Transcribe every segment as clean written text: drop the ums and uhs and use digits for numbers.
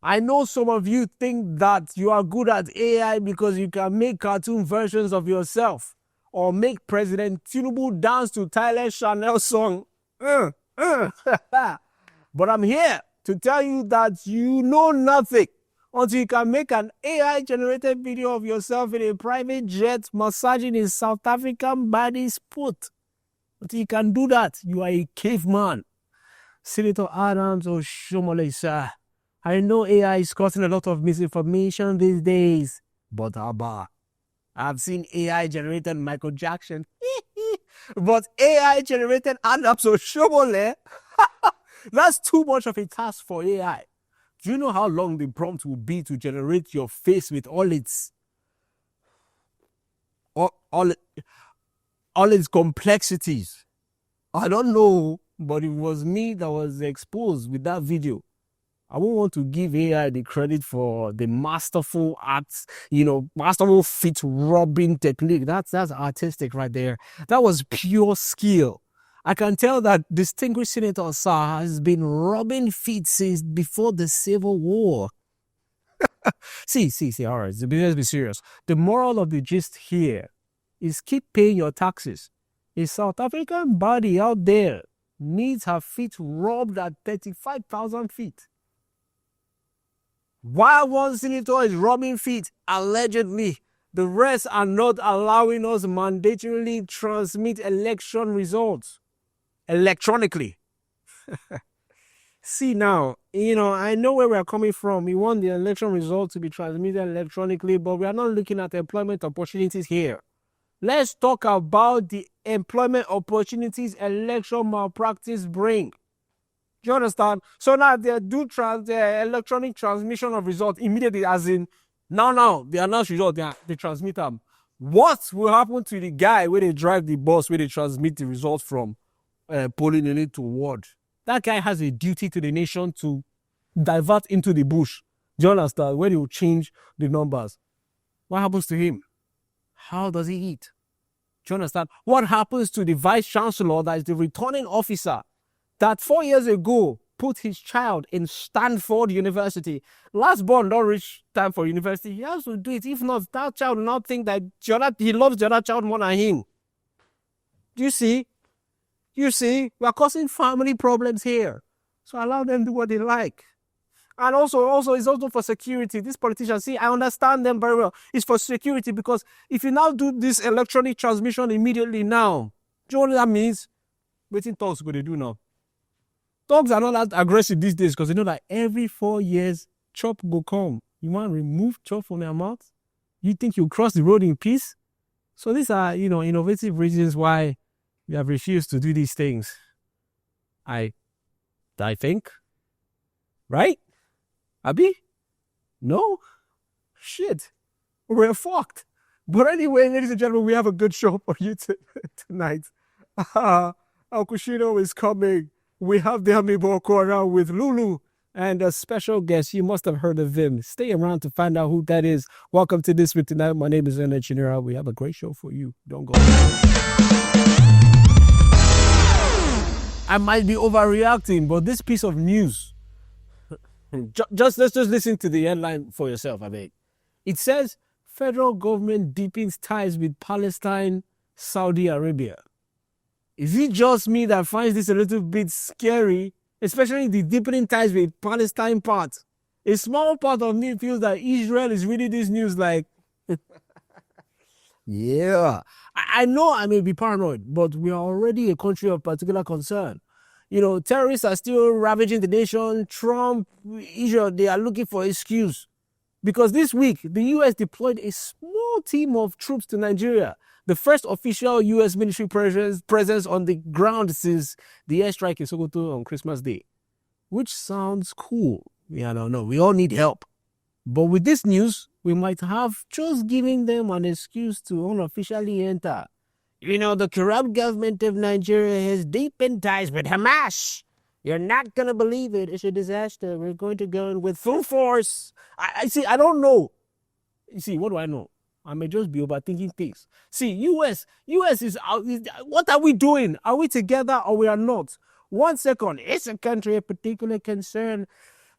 I know some of you think that you are good at AI because you can make cartoon versions of yourself or make President Tinubu dance to Tyler Chanel song. But I'm here to tell you that you know nothing until you can make an AI-generated video of yourself in a private jet massaging a South African body's foot. Until you can do that, you are a caveman. Senator Adams Oshomole, sir. I know AI is causing a lot of misinformation these days, but I've seen AI-generated Michael Jackson. But AI-generated Adams Oshomole? That's too much of a task for AI. Do you know how long the prompt will be to generate your face with all its complexities? I don't know, but it was me that was exposed with that video. I won't want to give AI the credit for the masterful arts, masterful feet rubbing technique. That's artistic right there. That was pure skill. I can tell that distinguished Senator Sir has been rubbing feet since before the Civil War. See, all right, let's be serious. The moral of the gist here is keep paying your taxes. A South African body out there needs her feet rubbed at 35,000 feet. While one senator is rubbing feet, allegedly, the rest are not allowing us mandatorily transmit election results electronically. See now, I know where we are coming from. We want the election results to be transmitted electronically, but we are not looking at employment opportunities here. Let's talk about the employment opportunities election malpractice bring. Do you understand? So now they do the electronic transmission of results immediately, as in now they announce results, they transmit them. What will happen to the guy where they drive the bus, where they transmit the results from polling unit to ward? That guy has a duty to the nation to divert into the bush. Do you understand? Where they will change the numbers. What happens to him? How does he eat? Do you understand? What happens to the vice chancellor, that is the returning officer, that 4 years ago put his child in Stanford University? Last born don't reach time for university. He has to do it. If not, that child will not think that he loves the other child more than him. Do you see? You see, we're causing family problems here. So allow them to do what they like. And also, it's also for security. These politicians, see, I understand them very well. It's for security, because if you now do this electronic transmission immediately now, do you know what that means? Waiting talks what they do now. Dogs are not that aggressive these days because they know that every 4 years, chop will come. You want to remove chop from their mouth? You think you'll cross the road in peace? So these are, innovative reasons why we have refused to do these things. I think. Right? Abi? No? Shit. We're fucked. But anyway, ladies and gentlemen, we have a good show for you tonight. Al Kushino is coming. We have the Amiboko around with Lulu and a special guest. You must have heard of him. Stay around to find out who that is. Welcome to This Week Tonight. My name is Chinera. We have a great show for you. Don't go. I might be overreacting, but this piece of news, let's just listen to the headline for yourself, I beg. It says, federal government deepens ties with Palestine, Saudi Arabia. Is it just me that finds this a little bit scary, especially the deepening ties with Palestine part? A small part of me feels that Israel is reading this news like, yeah. I know I may be paranoid, but we are already a country of particular concern. Terrorists are still ravaging the nation. Trump, Israel, they are looking for excuse. Because this week, the U.S. deployed a small team of troops to Nigeria. The first official U.S. military presence on the ground since the airstrike in Sokoto on Christmas Day. Which sounds cool. I don't know. We all need help. But with this news, we might have just giving them an excuse to unofficially enter. The corrupt government of Nigeria has deepened ties with Hamas. You're not going to believe it. It's a disaster. We're going to go in with full force. I see, I don't know. You see, what do I know? I may just be overthinking things. See, US is out. What are we doing? Are we together or we are not? 1 second, it's a country of particular concern.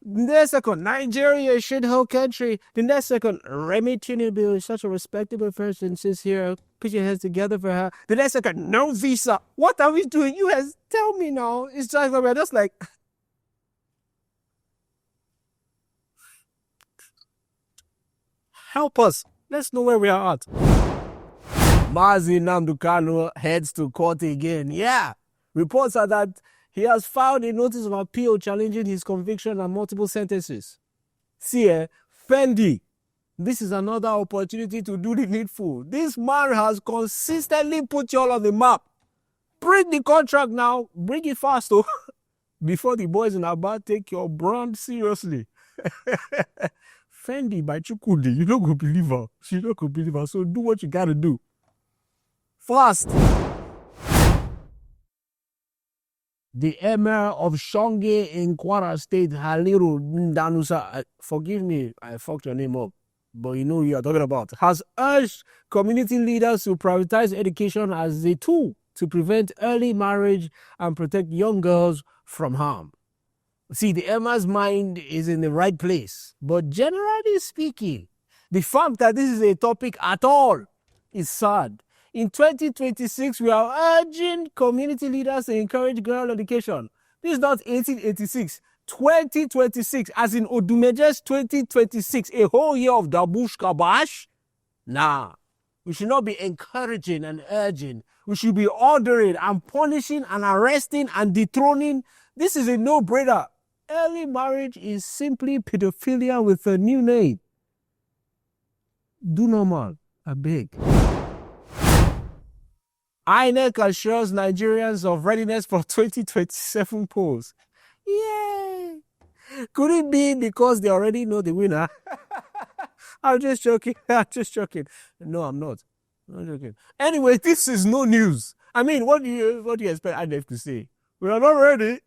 The next second, Nigeria, a shithole country. The next second, Remy Tinubu is such a respectable person. Sits here, put your hands together for her. The next second, no visa. What are we doing? US, tell me now. It's just like we're just like. Help us. Let's know where we are at. Mazi Nnamdi Kanu heads to court again. Yeah. Reports are that he has filed a notice of appeal challenging his conviction and multiple sentences. See, Fendi, this is another opportunity to do the needful. This man has consistently put you all on the map. Bring the contract now. Bring it fast, oh. Before the boys in Aba take your brand seriously. Fendi by Chukwudi, you don't go believe her. You don't go believe her. So do what you gotta do. Fast. The Emir of Shonge in Kwara State, Haliru Ndanusa, forgive me, I fucked your name up, but you know who you are talking about, has urged community leaders to prioritize education as a tool to prevent early marriage and protect young girls from harm. See, the Emir's mind is in the right place, but generally speaking, the fact that this is a topic at all is sad. In 2026, we are urging community leaders to encourage girl education. This is not 1886, 2026, as in Odumeje's 2026, a whole year of Dabush Kabash. Nah, we should not be encouraging and urging. We should be ordering and punishing and arresting and dethroning. This is a no-brainer. Early marriage is simply pedophilia with a new name. Do normal, I beg. INEC assures Nigerians of readiness for 2027 polls. Yay! Could it be because they already know the winner? I'm just joking. I'm just joking. No, I'm not. I'm not joking. Anyway, this is no news. I mean, what do you expect INEC to say? We are not ready.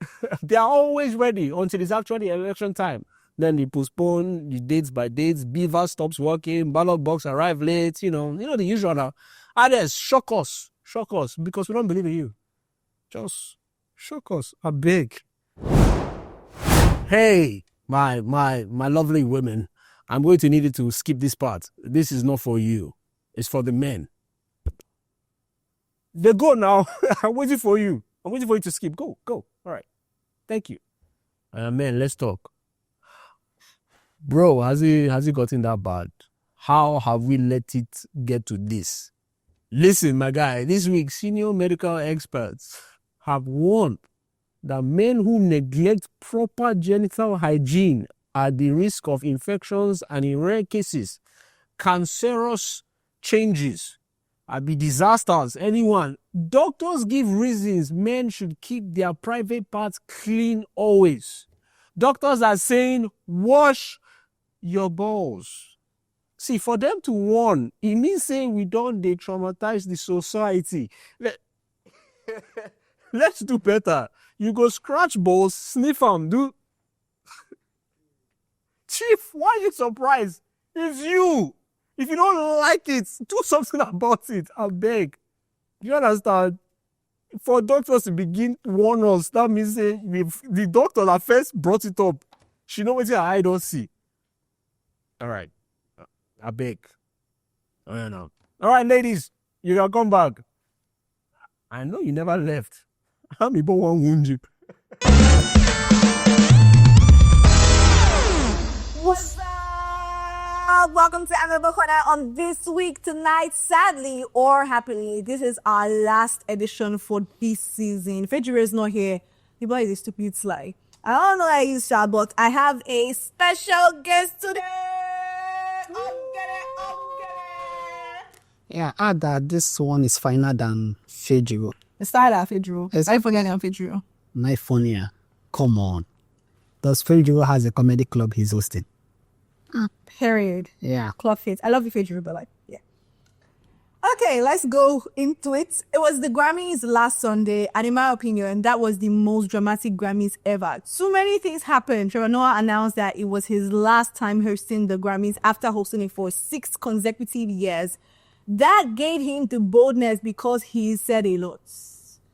They are always ready until it's actually election time. Then they postpone the dates by dates. Beaver stops working. Ballot box arrive late. You know the usual now. Others shock us, because we don't believe in you. Just shock us. I beg. Hey, my lovely women, I'm going to need you to skip this part. This is not for you. It's for the men. They go now. I'm waiting for you. I'm waiting for you to skip. Go. All right. Thank you. Men, let's talk. Bro, has it gotten that bad? How have we let it get to this? Listen, my guy, this week, senior medical experts have warned that men who neglect proper genital hygiene are at the risk of infections and, in rare cases, cancerous changes. Be disasters. Anyone. Doctors give reasons men should keep their private parts clean always. Doctors are saying, wash your balls. See, for them to warn, it means saying we don't de-traumatize the society. Let's do better. You go scratch balls, sniff them, do. Chief, why are you surprised? It's you. If you don't like it, do something about it. I beg. You understand? For doctors to begin to warn us, that means the doctor that first brought it up, she knows what her eye don't see. All right. I beg. Oh, yeah, no. All right, ladies, you can come back. I know you never left. I'm about one wound you. What's up? Welcome to another corner on this week, tonight. Sadly or happily, this is our last edition for this season. Fejiro is not here. The boy is a stupid sly. I don't know how you shall, but I have a special guest today. Yeah, add that this one is finer than Fejiro. It's started at Fejiro. I forget I'm Fejiro. Not funnier. Come on. Does Fejiro has a comedy club he's hosting? Period. Yeah. Club fit. I love you, Fejiro, but yeah. Okay, let's go into it. It was the Grammys last Sunday, and in my opinion, that was the most dramatic Grammys ever. Too many things happened. Trevor Noah announced that it was his last time hosting the Grammys after hosting it for 6 consecutive years. That gave him the boldness because he said a lot.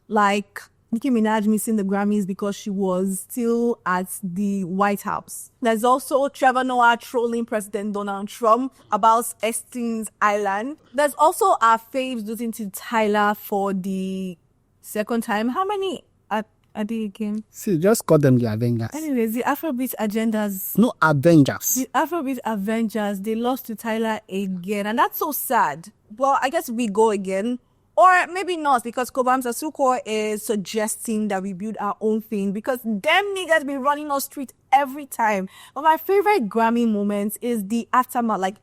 Like, Nicki Minaj missing the Grammys because she was still at the White House. There's also Trevor Noah trolling President Donald Trump about Epstein's Island. There's also our faves losing to Tyler for the second time. How many are they again? See, just call them the Avengers. Anyways, the Afrobeat Agendas. No Avengers. The Afrobeat Avengers, they lost to Tyler again. And that's so sad. Well, I guess we go again. Or maybe not, because Kobam Sasuko is suggesting that we build our own thing, because them niggas be running on street every time. But my favorite Grammy moments is the aftermath, like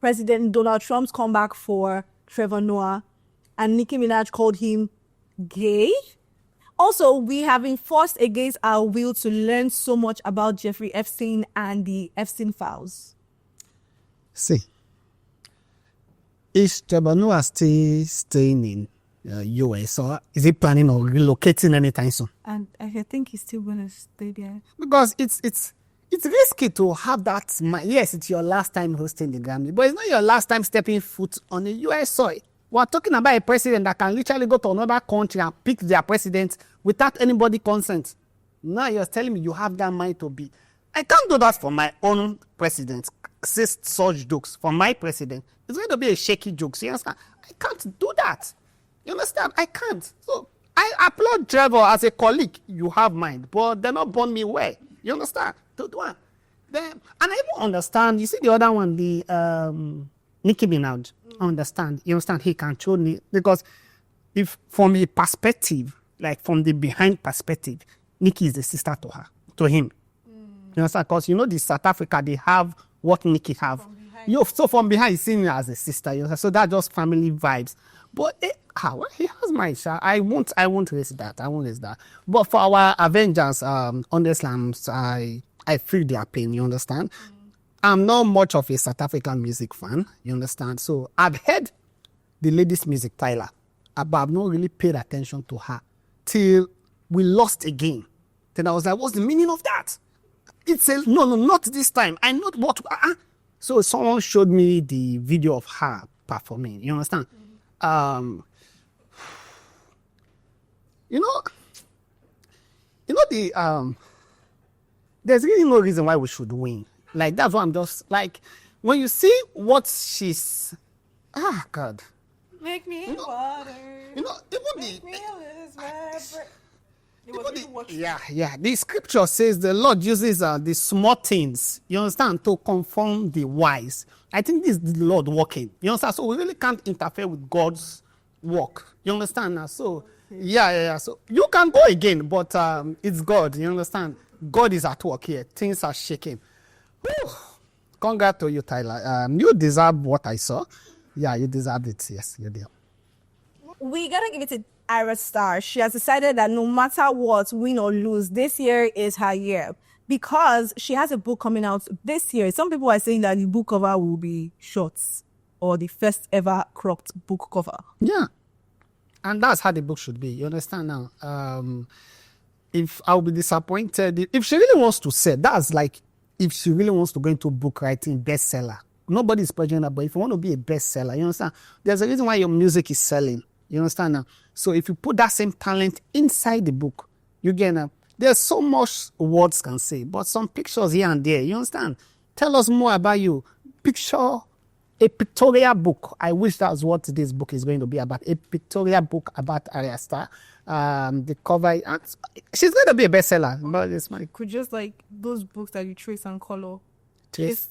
President Donald Trump's comeback for Trevor Noah, and Nicki Minaj called him gay. Also, we have been forced against our will to learn so much about Jeffrey Epstein and the Epstein files. See, is Trevor Noah still staying in US, or is he planning on relocating anytime soon? And I think he's still going to stay there. Because it's risky to have that. Yes, it's your last time hosting the Grammy, but it's not your last time stepping foot on the US soil. We're talking about a president that can literally go to another country and pick their president without anybody consent. Now you're telling me you have that mind to be. I can't do that for my own president. Say such jokes for my president. It's going to be a shaky joke. So you understand? I can't do that. You understand? I can't. So I applaud Trevor as a colleague. You have mind, but they're not born me well. You understand? And I even understand. You see the other one, the Nicki Minaj. I understand. You understand? He controlled me because if from a perspective, like from the behind perspective, Nicki is the sister to him. You understand? Because you know the South Africa, they have what Nicki have. So from behind, he's seeing her as a sister. You know? So that's just family vibes. But he has my share. I won't raise that. I won't raise that. But for our Avengers, honestly, I feel their pain. You understand? I'm not much of a South African music fan. You understand? So I've heard the lady's music, Tyler, but I've not really paid attention to her till we lost again. Then I was like, what's the meaning of that? It's no, not this time. I know what. So someone showed me the video of her performing. You understand? You know there's really no reason why we should win. Like that's what I'm just like. When you see what she's, God. Make me water. You know, even Make me lose my breath. The scripture says the Lord uses the small things, you understand, to conform the wise. I think this is the Lord working. You understand? So we really can't interfere with God's work. You understand now? So So you can go again, but it's God. You understand? God is at work here. Things are shaking. Whew. Congrats to you, Tyler. You deserve what I saw. Yeah, you deserve it. Yes, you do. We gotta give it to Ira Star. She has decided that no matter what, win or lose, this year is her year because she has a book coming out this year. Some people are saying that the book cover will be shorts or the first ever cropped book cover. Yeah, and that's how the book should be. You understand now? If I'll be disappointed, if she really wants to sell, that's like if she really wants to go into book writing, bestseller. Nobody's pressuring her, but if you want to be a bestseller, you understand? There's a reason why your music is selling. You understand now? So if you put that same talent inside the book, you get there's so much words can say, but some pictures here and there. You understand? Tell us more about you. Picture a pictorial book. I wish that's what this book is going to be about. A pictorial book about Arya Star. The cover, she's going to be a bestseller. But it's my Could just like those books that you trace and color. trace.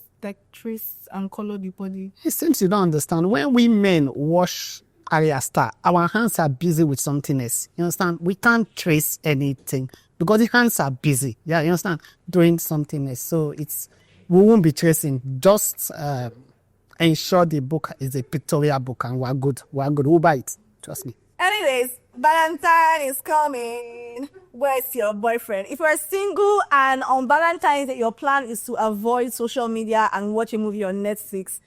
Trace and color the body. It seems you don't understand. When we men wash Arya Star, our hands are busy with something else. You understand? We can't trace anything because the hands are busy. Yeah, you understand? Doing something else. So we won't be tracing. Just ensure the book is a pictorial book and we're good. We'll buy it. Trust me. Anyways, Valentine is coming. Where's your boyfriend? If you're single and on Valentine's Day, your plan is to avoid social media and watch a movie on Netflix,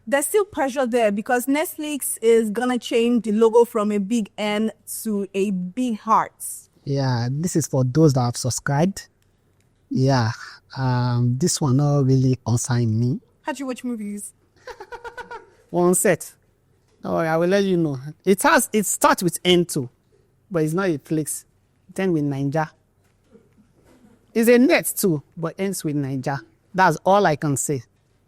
there's still pressure there because Netflix is going to change the logo from a big N to a big heart. Yeah, this is for those that have subscribed. Yeah, this one not really concern me. How'd you watch movies? One set. Oh, I will let you know. It starts with N2, but it's not a flex. Then with Niger. It's a net too, but ends with Niger. That's all I can say.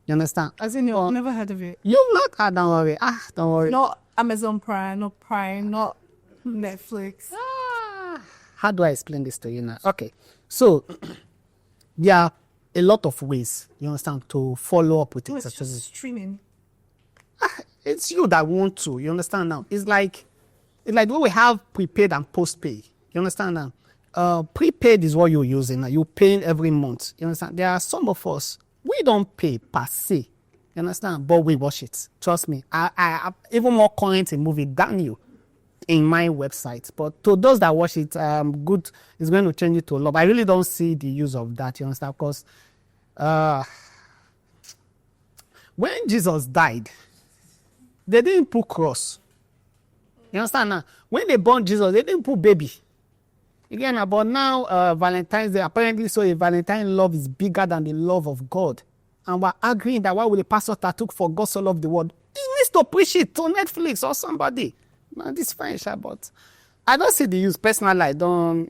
You understand? As in, you've never heard of it. You've not had, don't worry. Don't worry. Not Amazon Prime, not Prime, not Netflix. How do I explain this to you now? Okay. So, there are a lot of ways, you understand, to follow up with it. It's just streaming. It's you that want to, you understand now? It's like when we have prepaid and postpaid. You understand now? Prepaid is what you're using now. You're paying every month. You understand? There are some of us, we don't pay per se. You understand? But we watch it. Trust me. I even more current in movie than you in my website. But to those that watch it, good, it's going to change it to love. I really don't see the use of that. You understand? Because when Jesus died, they didn't put cross. You understand now? When they born Jesus, they didn't put baby. Again, but now Valentines Day, apparently so a Valentine love is bigger than the love of God. And we're arguing that why would the pastor that took for God so love the world? He needs to preach it to Netflix or somebody. Man, this is fine, but I don't see the use. Personally,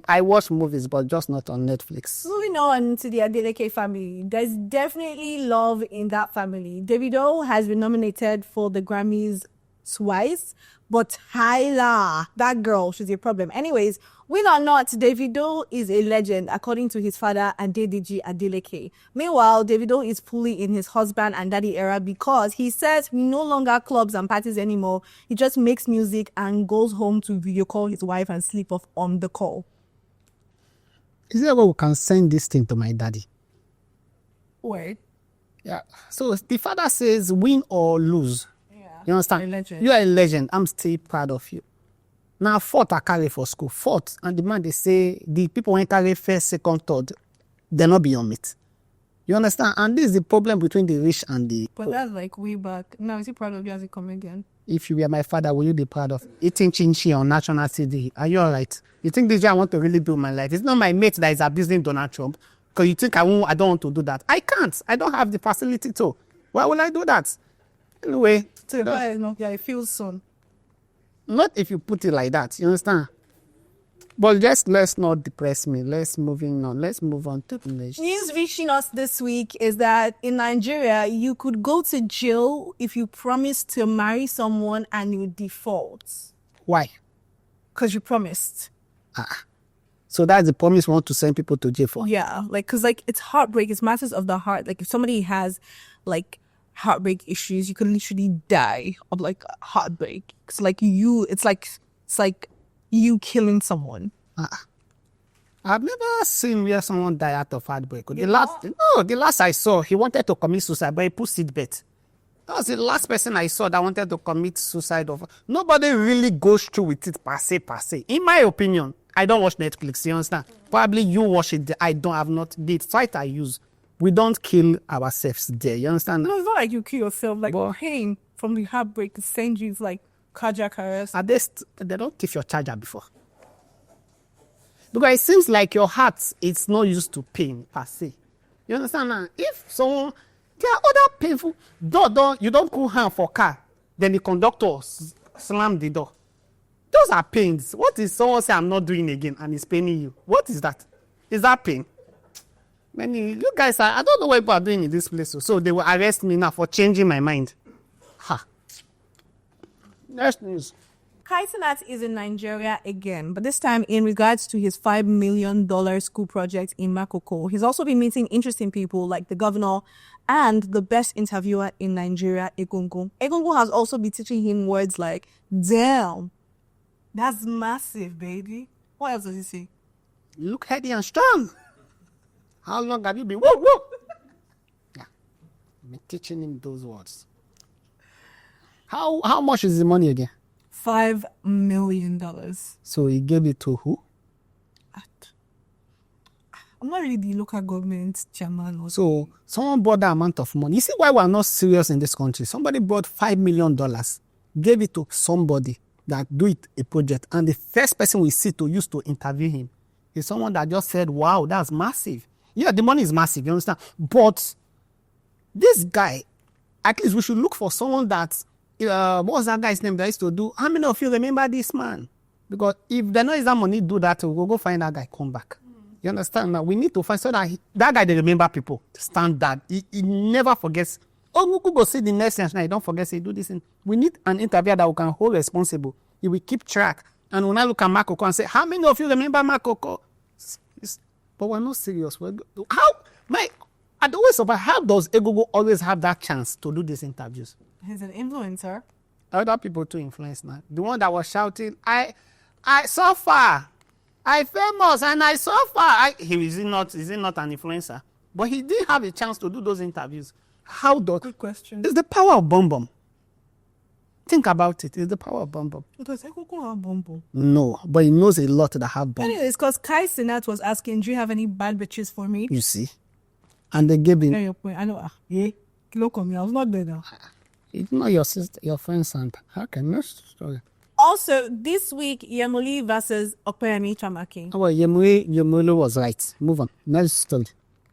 I watch movies, but just not on Netflix. Moving on to the Adeleke family, there's definitely love in that family. Davido has been nominated for the Grammys twice, but Tyla, that girl, she's a problem. Anyways, whether or not, Davido is a legend, according to his father, Adedeji Adeleke. Meanwhile, Davido is fully in his husband and daddy era because he says he no longer clubs and parties anymore. He just makes music and goes home to video call his wife and sleep off on the call. Is there a way we can send this thing to my daddy? Wait. Yeah. So the father says, win or lose. Yeah. You understand? A legend. You are a legend. I'm still proud of you. Now, fourth I carry for school. Fourth, and the man, they say, the people when carry first, second, third, they're not beyond it. You understand? And this is the problem between the rich and the But poor. that's like way back. Now, is he proud of you as a comedian? If you were my father, will you be proud of eating chinchi on national CD? Are you all right? You think this is how I want to really build my life? It's not my mate that is abusing Donald Trump. Because you think I don't want to do that. I can't. I don't have the facility to. Why will I do that? Anyway. Yeah, it feels son. Not if you put it like that, you understand? But just let's not depress me. Let's move on to the next. News reaching us this week is that in Nigeria, you could go to jail if you promise to marry someone and you default. Why? Because you promised. So that's the promise we want to send people to jail for. Yeah, because it's heartbreak. It's matters of the heart. Like if somebody has heartbreak issues, you could literally die of heartbreak. It's like you killing someone. I've never seen where someone died out of heartbreak. The last I saw, he wanted to commit suicide, but he put seatbelt. That was the last person I saw that wanted to commit suicide. Nobody really goes through with it per se. In my opinion, I don't watch Netflix, you understand? Probably you watch it. The site I use. We don't kill ourselves there, you understand? No, it's not like you kill yourself. Pain from the heartbreak to send you cardiac arrest. At least they don't thief your charger before. Because it seems like your heart is not used to pain per se. You understand now? If someone, there are other painful, you don't pull hand for car, then the conductor slam the door. Those are pains. What is someone say I'm not doing again and it's paining you? What is that? Is that pain? You guys I don't know what people are doing in this place. So they will arrest me now for changing my mind. Next news. Kaitanat is in Nigeria again, but this time in regards to his $5 million school project in Makoko. He's also been meeting interesting people like the governor and the best interviewer in Nigeria, Egungun. Egungun has also been teaching him words like, damn, that's massive, baby. What else does he say? You look heady and strong. How long have you been? Whoa. Yeah. I'm teaching him those words. How much is the money again? $5 million. So he gave it to who? I'm not really the local government chairman. So someone brought that amount of money. You see why we're not serious in this country? Somebody brought $5 million, gave it to somebody that do it a project, and the first person we see to use to interview him is someone that just said, wow, that's massive. Yeah, the money is massive, you understand? But this guy, at least we should look for someone that, what was that guy's name that used to do? How many of you remember this man? Because if they not use that money do that, we'll go find that guy, come back. You understand? Now we need to find so that that guy they remember people. Standard. He never forgets. Oh, we could go see the next thing. Now don't forget say do this. We need an interviewer that we can hold responsible. He will keep track. And when I look at Marco and say, how many of you remember Marco? But we're not serious. I'd always surprised, how does Egogo always have that chance to do these interviews? He's an influencer. Other people to influence now. The one that was shouting, I suffer. I famous and I suffer. Is he not an influencer? But he did have a chance to do those interviews. How does... Good question. It's the power of Bum Bum. Think about it. It's the power of Bum Bum. Does Egogo have Bum Bum? No, but he knows a lot that have Bum. Anyways, because Kai Sinat was asking, do you have any bad bitches for me? You see? And they gave him... Yeah, your point. I know. Yeah. Look on me. I was not there now. It's not your sister, your friend Santa. How can you story? Also, this week, Yemoli versus Opeyemi Chamaki. Oh, well, Yemolo was right. Move on. Next story.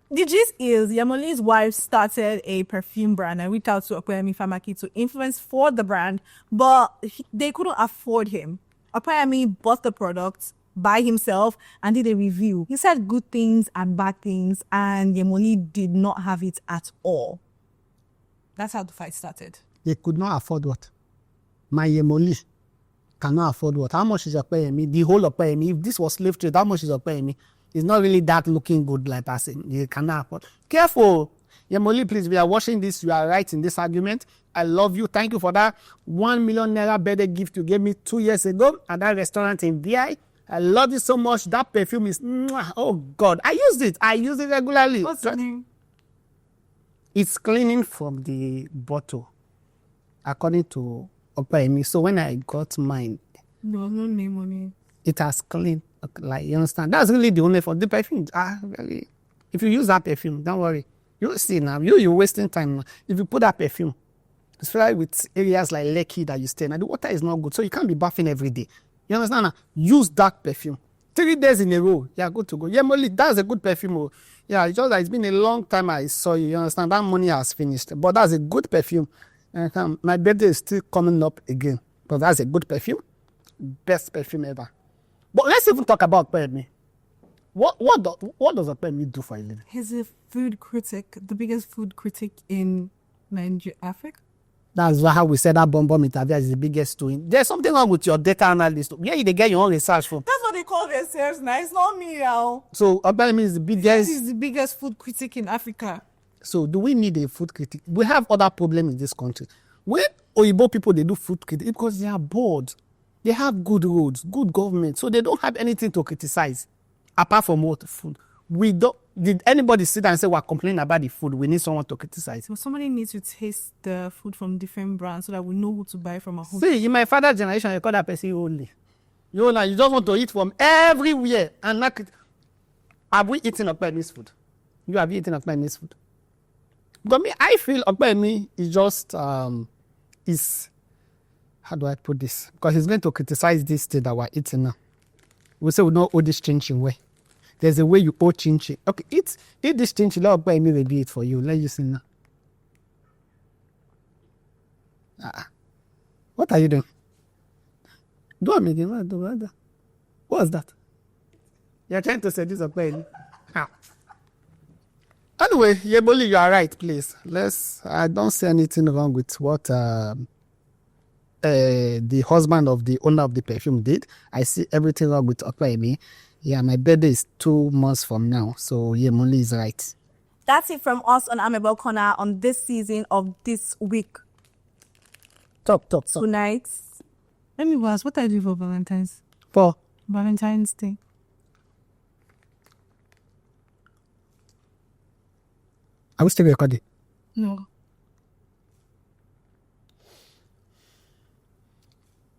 The gist is Yemoli's wife started a perfume brand and reached out to Opeyemi Famaki to influence for the brand, but they couldn't afford him. Opeyemi bought the product by himself and did a review. He said good things and bad things, and Yemoli did not have it at all. That's how the fight started. They could not afford what? My Yemoli cannot afford what? How much is Opeyemi? The whole Opeyemi. If this was slave trade, how much is Opeyemi? It's not really that looking good like that. You cannot afford. Careful. Yemoli, please, we are watching this. You are right in this argument. I love you. Thank you for that 1 million naira birthday gift you gave me 2 years ago at that restaurant in VI. I love it so much. That perfume is, oh God. I use it regularly. What's the name? It's cleaning from the bottle, according to Opeyemi. So when I got mine, There was no name on it. it has cleaned. Like, you understand? That's really the only for the perfume. Really. If you use that perfume, don't worry. You'll see now. You're wasting time now. If you put that perfume, especially with areas like Lekki that you stay in, the water is not good. So you can't be bathing every day. You understand now? Use that perfume. 3 days in a row, you're good to go. Yeah, Molly, that's a good perfume. Oh. Yeah, it's just that it's been a long time I saw you. You understand? That money has finished. But that's a good perfume. My birthday is still coming up again. But that's a good perfume. Best perfume ever. But let's even talk about Opeyemi. What does Opeyemi do for a living? He's a food critic, the biggest food critic in Nigeria, Africa. That's how we said that Bum Bum interview is the biggest too. There's something wrong with your data analyst. Where you get your own research from? That's what they call themselves now. It's not me now. So Opeyemi is the biggest. He's the biggest food critic in Africa. So do we need a food critic? We have other problems in this country. When Oyibo people, they do food critic because they are bored. They have good roads, good government, so they don't have anything to criticize apart from what food. We don't. Did anybody sit down and say we're complaining about the food? We need someone to criticize. So somebody needs to taste the food from different brands so that we know who to buy from at home. See, in my father's generation, they call that person only. You just want to eat from everywhere and not. Have we eaten Opeyemi's food? You have eaten Opeyemi's food. But me, I feel Opeyemi is just is. How do I put this? Because he's going to criticize this thing that we're eating now. We say we don't owe this chin-chin way. There's a way you owe chin-chin. Okay, eat this chin-chin. Let Opeyemi will do it for you. Let you see now. What are you doing? Do it again. What's that? You're trying to seduce Opeyemi. Anyway, Yeboli, you are right, please. I don't see anything wrong with what the husband of the owner of the perfume did. I see everything wrong with Opeyemi. Yeah, my birthday is 2 months from now, so Yemoli is right. That's it from us on Amabel Corner on this season of This Week. Top. Tonight, let me ask, what I do for Valentine's? For Valentine's Day. are we still recording? No.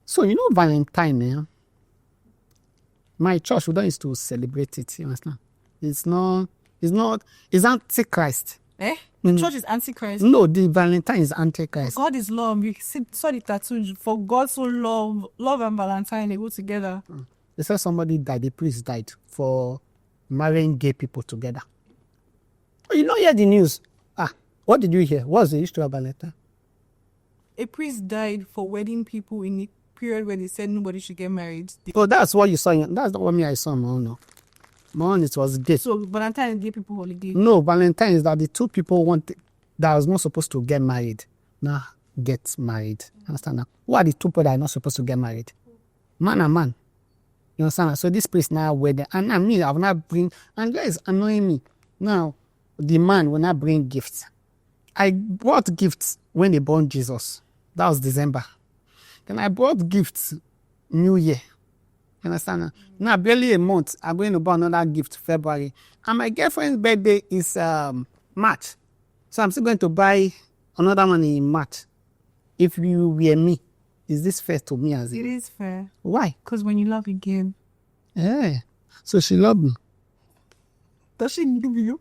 So you know Valentine, eh? My church, we don't used to celebrate it. You understand? It's Antichrist. Eh? The church is Antichrist. No, the Valentine is Antichrist. God is love. You saw the tattoo. For God so love and Valentine, they go together. They said somebody died, the priest died for marrying gay people together. Oh, you don't hear the news. What did you hear? What's the history of Valentine? A priest died for wedding people in a period where they said nobody should get married. Oh, that's what you saw. That's not what me I saw. No. My own, it was gay. So Valentine gay people holiday. No, Valentine is that the two people that was not supposed to get married now get married. Understand now? Who are the two people that are not supposed to get married? Man and man. You understand? So this priest now wedding, and I mean, I will not bring, and guys annoying me. Now, the man will not bring gifts. I brought gifts when they born Jesus. That was December. Then I brought gifts New Year. You understand? Now, barely a month, I'm going to buy another gift February. And my girlfriend's birthday is March. So I'm still going to buy another one in March. If you were me, is this fair to me as It is fair. Why? Because when you love, you give. Yeah. So she loved me. Does she give you?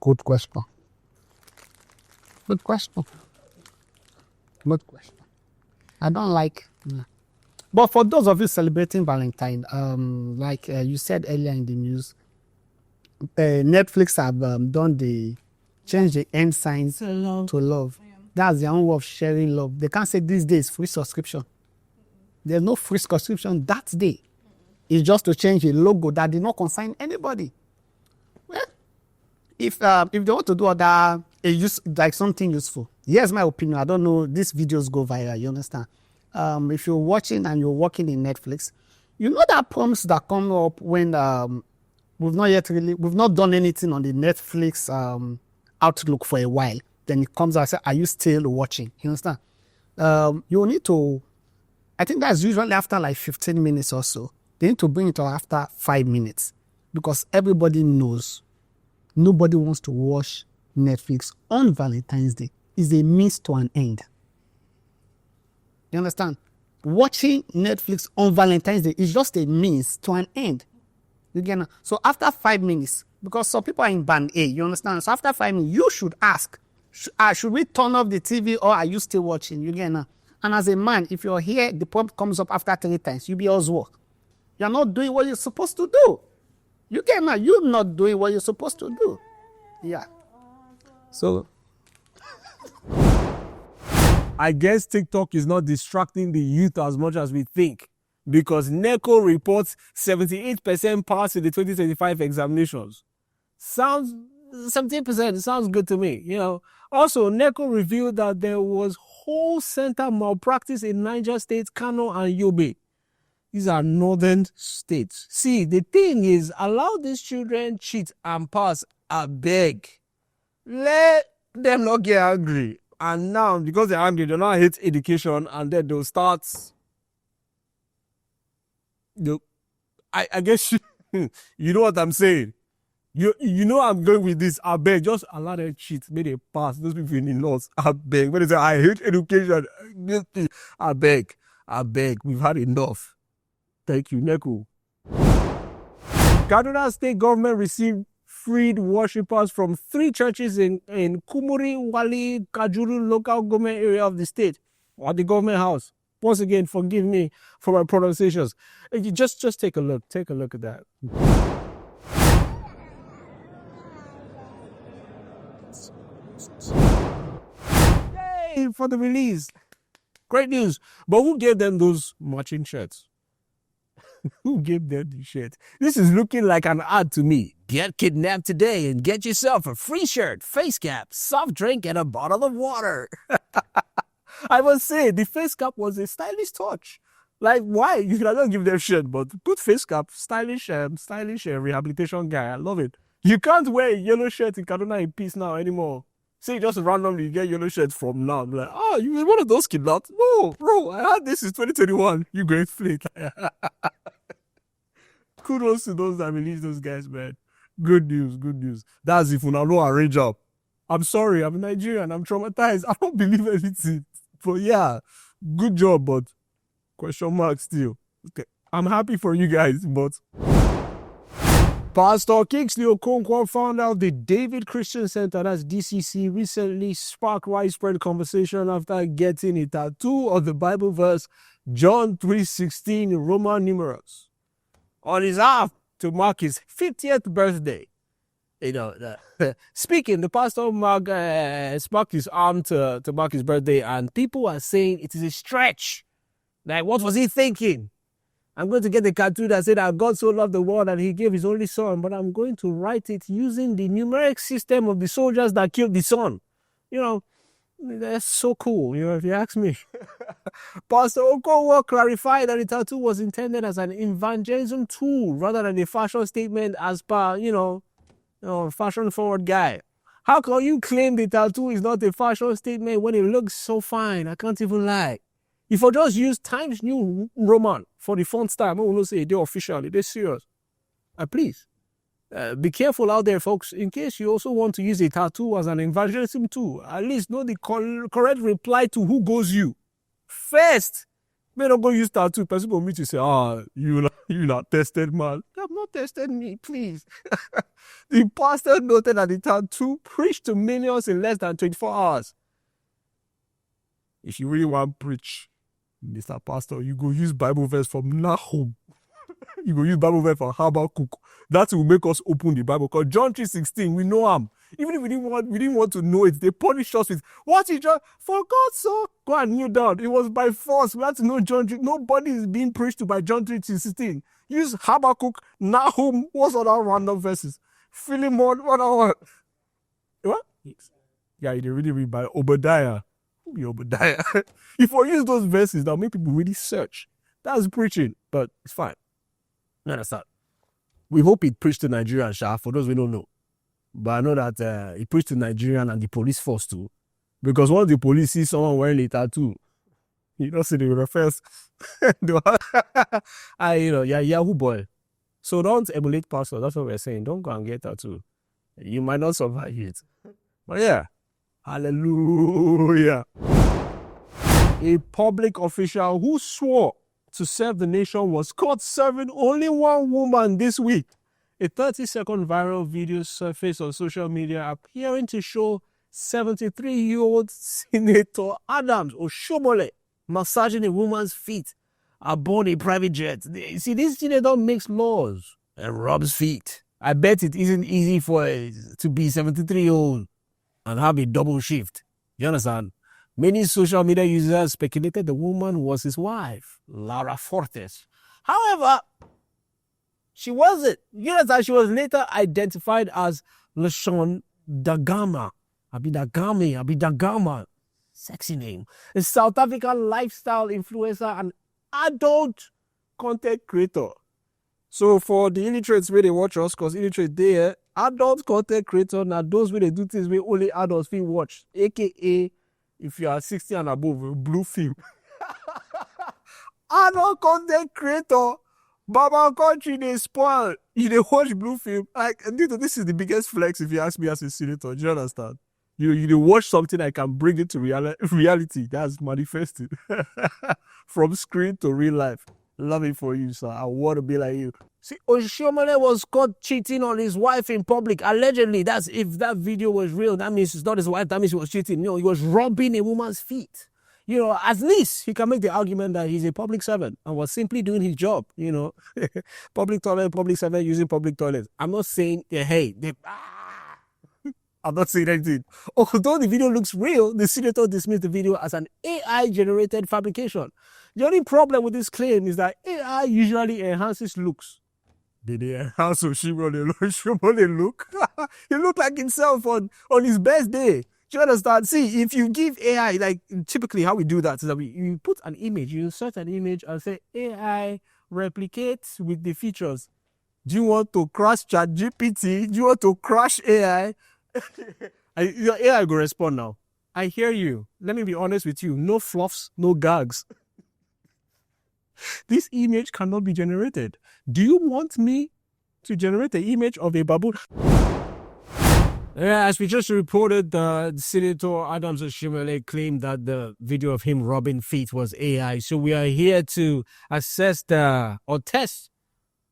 Good question. Good question. Good question. I don't like... But for those of you celebrating Valentine, like you said earlier in the news, Netflix have changed the end signs To love. to love. That's their own way of sharing love. They can't say these days free subscription. There's no free subscription that day. It's just to change a logo that did not concern anybody. Well, if they want to do like something useful, here's my opinion. I don't know. These videos go viral. You understand? If you're watching and you're working in Netflix, you know that prompts that come up when we've not done anything on the Netflix Outlook for a while. Then it comes out and says, are you still watching? You understand? You need to, I think that's usually after like 15 minutes or so. They need to bring it on after 5 minutes because everybody knows nobody wants to watch Netflix on Valentine's Day. It's a means to an end. You understand? Watching Netflix on Valentine's Day is just a means to an end. You get? So after 5 minutes, because some people are in band A, you understand? So after 5 minutes, you should ask, should we turn off the TV or are you still watching? You get? And as a man, if you're here, the prompt comes up after 3 times, you be Oswald. You're not doing what you're supposed to do. You get? You're not doing what you're supposed to do. Yeah. So... I guess TikTok is not distracting the youth as much as we think because NECO reports 78% pass in the 2025 examinations. 78% sounds good to me, you know. Also, NECO revealed that there was whole center malpractice in Niger State, Kano, and Yobe. These are northern states. See, the thing is, allow these children cheat and pass, I beg. Let them not get angry. And now, because they're angry, they'll not hate education, and then they'll start. I guess you know what I'm saying. You know I'm going with this. I beg, just allow them cheat, make they pass. Those people in the north, I beg. When they say I hate education, I beg. We've had enough. Thank you, Neko. Kaduna State government received freed worshippers from 3 churches in Kumuri, Wali, Kajuru local government area of the state, or the government house. Once again, forgive me for my pronunciations. Just take a look. Take a look at that. Yay for the release. Great news. But who gave them those matching shirts? Who gave them the shirt? This is looking like an ad to me. Get kidnapped today and get yourself a free shirt, face cap, soft drink, and a bottle of water. I must say, the face cap was a stylish touch. Like, why? You cannot give them shirt, but good face cap, stylish rehabilitation guy. I love it. You can't wear a yellow shirt in Kaduna in peace now anymore. Say just randomly you get yellow shirts from now. I'm like, oh, you were one of those kidnapped? No, bro, I had this in 2021. You great fleet. Kudos to those that released those guys, man. Good news. That's if una no arrange up. I'm sorry, I'm Nigerian, I'm traumatized. I don't believe anything. But yeah, good job, but question mark still. Okay, I'm happy for you guys, but Pastor Kingsley Okonkwo found out the David Christian Center, that's DCC, recently sparked widespread conversation after getting a tattoo of the Bible verse John 3:16 Roman numerals on his arm to mark his 50th birthday. You know, speaking, the pastor marked his arm to mark his birthday, and people are saying it is a stretch Like, what was he thinking? I'm going to get the cartoon that said that God so loved the world and he gave his only son, but I'm going to write it using the numeric system of the soldiers that killed the son. You know, that's so cool, you know, if you ask me. Pastor Okowo clarified that the tattoo was intended as an evangelism tool rather than a fashion statement as per, fashion forward guy. How can you claim the tattoo is not a fashion statement when it looks so fine? I can't even lie. If I just use Times New Roman for the font style, I will say they're official, they're serious. Please, be careful out there, folks. In case you also want to use a tattoo as an evangelism tool, at least know the correct reply to who goes you. First, may not go use tattoo. Person will meet you say, you not tested, man. You have not tested me, please. The pastor noted that the tattoo preached to millions in less than 24 hours. If you really want to preach, Mr. Pastor, you go use Bible verse from Nahum. You go use Bible verse from Habakkuk. That will make us open the Bible. Because John 3:16, we know him. Even if we didn't want to know it, they punish us with what he just for God so go and kneel down. It was by force. We had to know John 3. Nobody is being preached to by John 3:16. Use Habakkuk, Nahum, what's other random verses? Philemon, what? Yeah, they really read by Obadiah. Obadiah. If we use those verses, that'll make people really search. That's preaching, but it's fine. You understand? We hope it preached to Nigerians, for those we don't know. But I know that it preached to Nigerian and the police force too. Because once the police see someone wearing a tattoo, you don't see the first. Yahoo boy. So don't emulate pastor. That's what we're saying. Don't go and get tattoo. You might not survive it. But yeah. Hallelujah. A public official who swore to serve the nation was caught serving only one woman this week. A 30-second viral video surfaced on social media appearing to show 73-year-old Senator Adams Oshomole massaging a woman's feet aboard a private jet. See, this senator makes laws and rubs feet. I bet it isn't easy for to be 73-year-old and have a double shift. You understand? Many social media users speculated the woman was his wife, Laura Fortes. However, she wasn't. You understand? She was later identified as LaShawn Dagama. Abidagama. Sexy name. A South African lifestyle influencer and adult content creator. So for the illiterates where they watch us, because illiterate there, adult content creator, now those where they do things where only adults will watch, aka if you are 60 and above, blue film. Adult content creator, Baba country they spoil. You they watch blue film. Like, this is the biggest flex if you ask me as a senator. Do you understand? You watch something I can bring it to reality. That's manifested from screen to real life. Love it for you, sir. I want to be like you. See, Oshomole was caught cheating on his wife in public. Allegedly, that's if that video was real. That means it's not his wife. That means he was cheating. No, he was rubbing a woman's feet. You know, at least he can make the argument that he's a public servant and was simply doing his job. You know, public toilet, public servant using public toilets. I'm not saying, I'm not saying anything. Although the video looks real, the senator dismissed the video as an AI-generated fabrication. The only problem with this claim is that AI usually enhances looks. Did he enhance Oshomole look? He looked like himself on his best day. Do you understand? See, if you give AI, like typically how we do that is that you put an image, you insert an image and say, AI replicates with the features. Do you want to crash ChatGPT? Do you want to crash AI? Your AI will respond now. I hear you. Let me be honest with you. No fluffs, no gags. This image cannot be generated. Do you want me to generate the image of a baboon? As we just reported, Senator Adams Oshomole claimed that the video of him rubbing feet was AI. So we are here to assess or test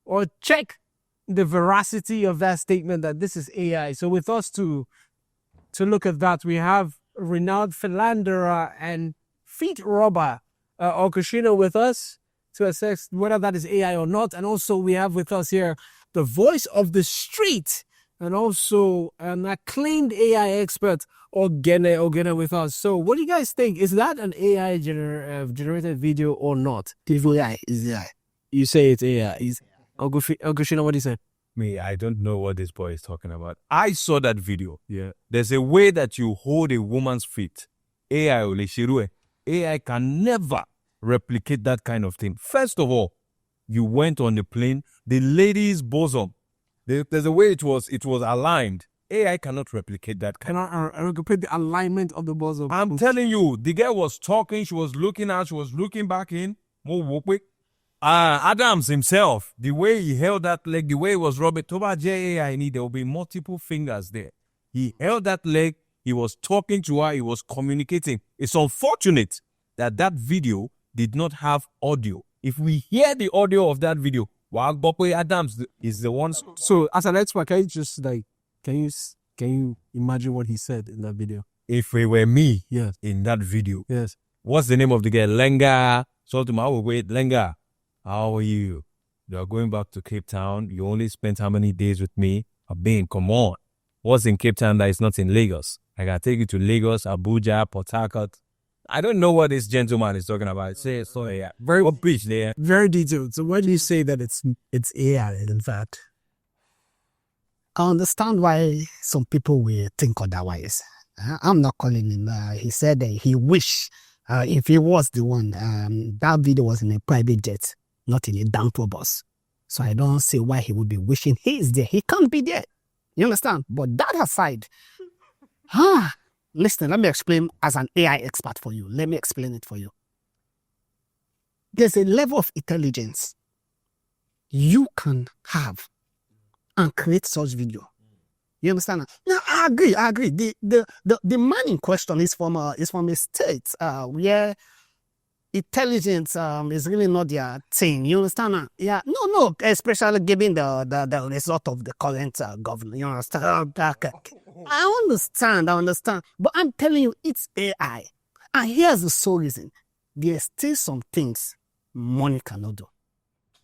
or check the veracity of that statement that this is AI. So with us to look at that, we have renowned philanderer and feet rubber Okushino with us to assess whether that is AI or not. And also we have with us here the voice of the street, and also an acclaimed AI expert, Ogene with us. So what do you guys think? Is that an AI generated video or not? It's AI. It's AI. You say it's AI. Uncle Shina, what do you say? Me, I don't know what this boy is talking about. I saw that video. Yeah. There's a way that you hold a woman's feet. AI can never replicate that kind of thing. First of all, you went on the plane, the lady's bosom. There's a way it was aligned. AI cannot replicate that. Cannot replicate the alignment of the bosom. I'm telling you, the girl was talking, she was looking out, she was looking back in. Adams himself, the way he held that leg, the way it was rubbing, there will be multiple fingers there. He held that leg, he was talking to her, he was communicating. It's unfortunate that that video did not have audio. If we hear the audio of that video, Adams is the one. So as an expert, can you just can you imagine what he said in that video? If it were me, Yes. in that video, Yes. what's the name of the girl? Lenga. So to my wait, Lenga, how are you? You are going back to Cape Town. You only spent how many days with me? Come on. What's in Cape Town that is not in Lagos? I gotta take you to Lagos, Abuja, Port Harcourt. I don't know what this gentleman is talking about. Say so, yeah. What beach there? Very detailed. So why do you say that it's AI in fact? I understand why some people will think otherwise. I'm not calling him. He said that he wish if he was the one, that video was in a private jet, not in a damn bus. So I don't see why he would be wishing he's there. He can't be there. You understand? But that aside, listen, let me explain as an AI expert for you. Let me explain it for you. There's a level of intelligence you can have and create such video. You understand? Yeah, I agree. The man in question is from a state where intelligence is really not their thing. You understand? Yeah, no, especially given the result of the current government. You understand? I understand. But I'm telling you, it's AI. And here's the sole reason. There's still some things money cannot do.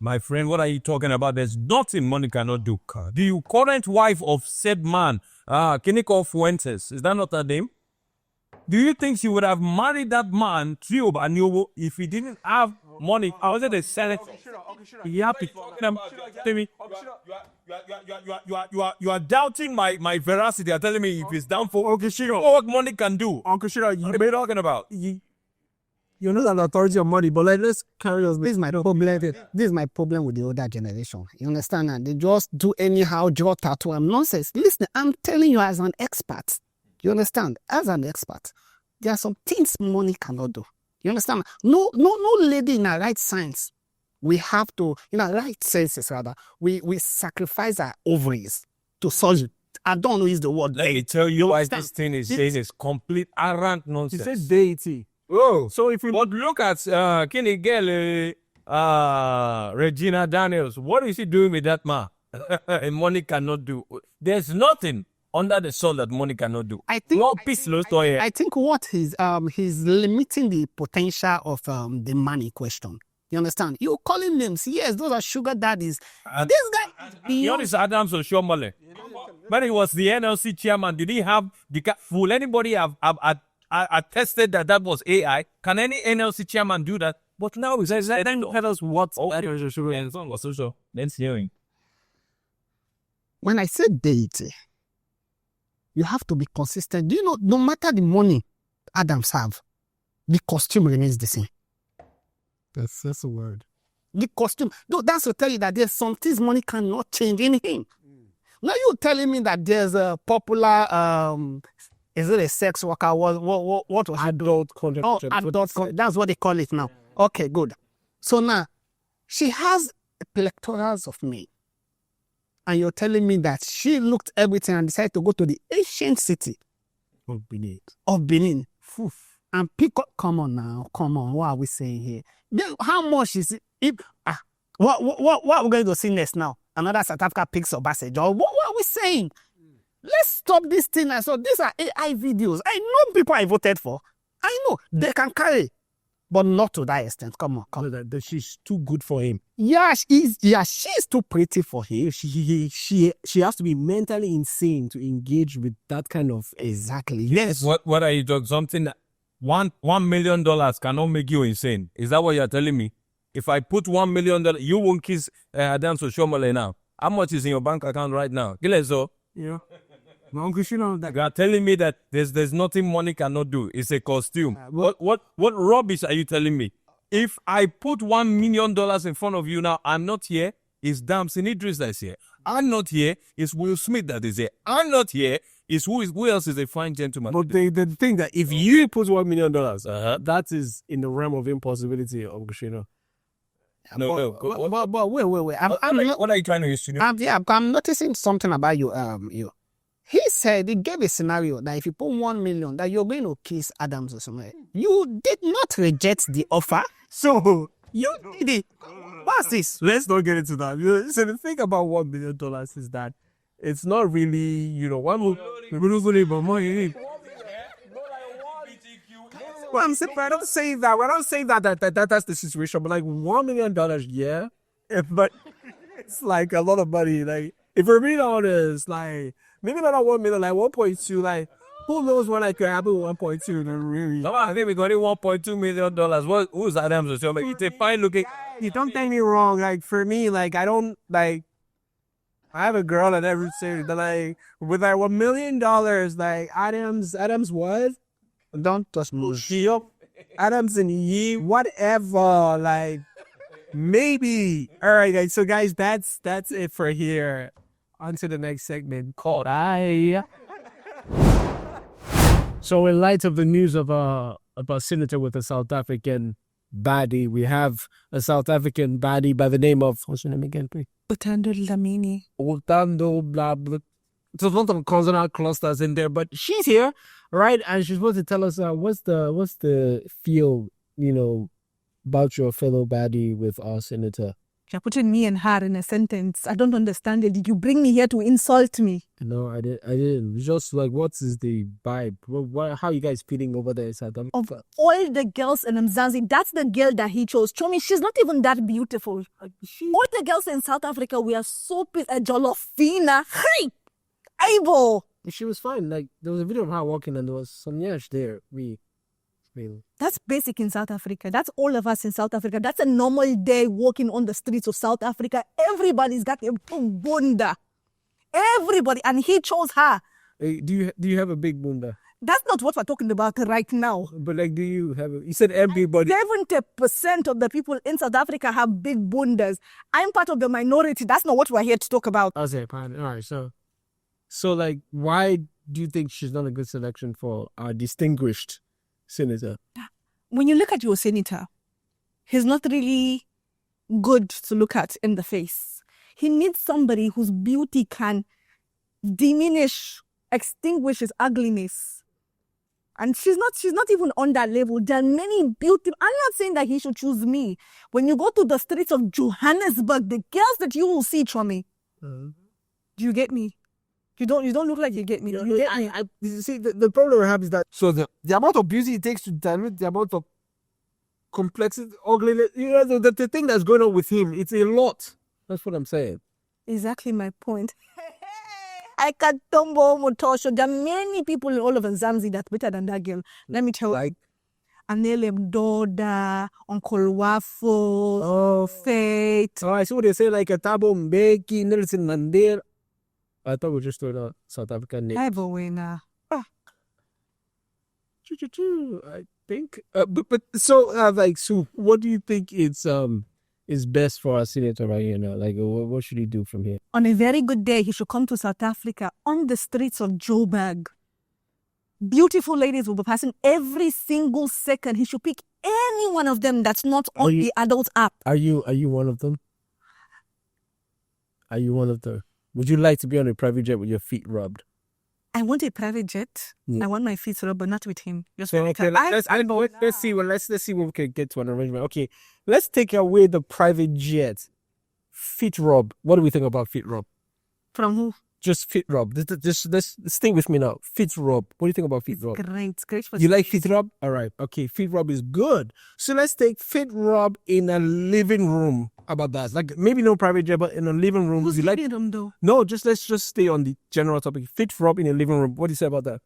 My friend, what are you talking about? There's nothing money cannot do. The current wife of said man, Kiniko Fuentes, is that not her name? Do you think she would have married that man, Trio Banyobo, if he didn't have money? I was at the Senate. You have to tell me. You are doubting my veracity. You're telling me if it's down for what money can do. Uncle Shira, What are you talking about? You're not an authority on money, but let's carry on. This is my problem. This is my problem with the older generation. You understand? And they just do anyhow, draw tattoo and nonsense. Listen, I'm telling you as an expert. You understand? As an expert, there are some things money cannot do. You understand? No lady in her right sense. We have to, in our right senses rather, we sacrifice our ovaries to surgery. I don't know is the word. Let me tell you why this thing is saying is complete arrant nonsense. He says deity. Oh, So if you but look at Kenny Girl, Regina Daniels. What is he doing with that man? Money cannot do. There's nothing under the sun that money cannot do. I think I think what he's limiting the potential of the money question. You understand? You calling names. Yes, those are sugar daddies. This guy you know this Adams Oshomole. When he was the NLC chairman, did he have will anybody have attested that was AI? Can any NLC chairman do that? But now he says that then tell us what Let's hearing. when I say deity, you have to be consistent. Do you know, no matter the money Adams have, the costume remains the same. that's a word. The costume. No, that's to tell you that there's some things money cannot change in him. Now you're telling me that there's a popular, is it a sex worker? What was Adult content. that's what they call it now. Okay, good. So now, she has plethora of men. And you're telling me that she looked everything and decided to go to the ancient city of Benin. And pick up, come on, what are we saying here? Then how much is it? What are we going to see next now? Another South Africa picks up passage. Or what are we saying? Let's stop this thing. So these are AI videos. I know people I voted for. I know they can carry. but not to that extent. Come on, come on. That she's too good for him. Yeah, she's too pretty for him. She has to be mentally insane to engage with that kind of. Exactly. Yes. What are you talking? Something that $1 million cannot make you insane. Is that what you're telling me? If I put $1 million, you won't kiss Adams Oshomole now. How much is in your bank account right now? So Yeah. My uncle, you know that. you are telling me that there's nothing money cannot do. It's a costume. What rubbish are you telling me? If I put $1 million in front of you now, I'm not here. It's Damson Idris that's here. I'm not here. It's Will Smith that is here. I'm not here. It's who else is a fine gentleman? But the thing that if you put $1 million, that is in the realm of impossibility, Uncle Shino. No. But wait. What are you trying to insinuate? I'm noticing something about you. He said, he gave a scenario that if you put 1 million, that you're going to kiss Adams or something. You did not reject the offer. So You did it. What's this? let's not get into that. So the thing about $1 million is that it's not really, one will. Well, I'm saying, I don't say that. I don't say that's the situation. But like $1 million, yeah. But it's like a lot of money. Like if we're being honest, like maybe not 1 million, like 1.2. Like who knows when I could happen with 1.2? Really. No, I think we got it $1.2 million. Who's Adams Oshomole? It's a fine looking. You don't take me wrong. Like for me, like I don't like. I have a girl that never said that like with like $1 million, like Adams what? Don't touch me. Yup. Adams and Ye, whatever. Like maybe. All right, guys. So guys, that's it for here. On to the next segment called I. So in light of the news of about Senator with a South African baddie, we have a South African baddie by the name of, what's her name again, please? Utando Dlamini. Utando blah blah. There's a lot of consonant clusters in there, but she's here, right? And she's supposed to tell us what's the feel, about your fellow baddie with our senator. You're putting me and her in a sentence. I don't understand it. Did you bring me here to insult me? No, I didn't. It's just like, what is the vibe? How are you guys feeling over there in South Africa? Of all the girls in Mzansi, that's the girl that he chose. Chomi, she's not even that beautiful. All the girls in South Africa, we are so pissed at Jolofina. Hey! Aibo! She was fine. Like, there was a video of her walking and there was some yash there. That's basic in South Africa. That's all of us in South Africa. That's a normal day walking on the streets of South Africa. Everybody's got a big bunda. Everybody. And he chose her. Hey, do you have a big bunda? That's not what we're talking about right now. But like, do you have you said everybody. 70% of the people in South Africa have big bundas. I'm part of the minority. That's not what we're here to talk about. Okay, fine. All right. So like, why do you think she's not a good selection for our distinguished senator? When you look at your senator, he's not really good to look at in the face. He needs somebody whose beauty can extinguish his ugliness. And she's not even on that level. There are many beautiful. I'm not saying that he should choose me. When you go to the streets of Johannesburg, the girls that you will see, Chomi, do you get me? You don't look like you get me. You get me? You see, the problem I have is that the amount of beauty it takes to dilute the amount of complexity, ugliness, the thing that's going on with him, it's a lot. That's what I'm saying. Exactly my point. I can't tumble Motosho. There are many people in all of Mzansi that's better than that girl. Let me tell you. Like Anele Mdoda, Uncle Waffle, Fate. Oh, I see what they say, like a Tabo Mbeki, Nelson Mandela. I thought we just threw out South African name. I have a winner. I think. But so what do you think is best for our senator right here now? Like, what should he do from here? On a very good day, he should come to South Africa on the streets of Joburg. Beautiful ladies will be passing every single second. He should pick any one of them that's not on the adult app. Are you one of them? Are you one of them? Would you like to be on a private jet with your feet rubbed? I want a private jet. Yeah. I want my feet rubbed, but not with him. Just okay, let's see when we can get to an arrangement. Okay, let's take away the private jet. Feet rub. What do we think about feet rub? From who? Just fit rub. Just stay with me now. Fit rub. What do you think about fit rub? Great for You like fit rub? All right. Okay. Fit rub is good. So let's take fit rub in a living room. How about that? Like maybe no private jet, but in a living room. Who's you like them though? No, let's just stay on the general topic. Fit rub in a living room. What do you say about that?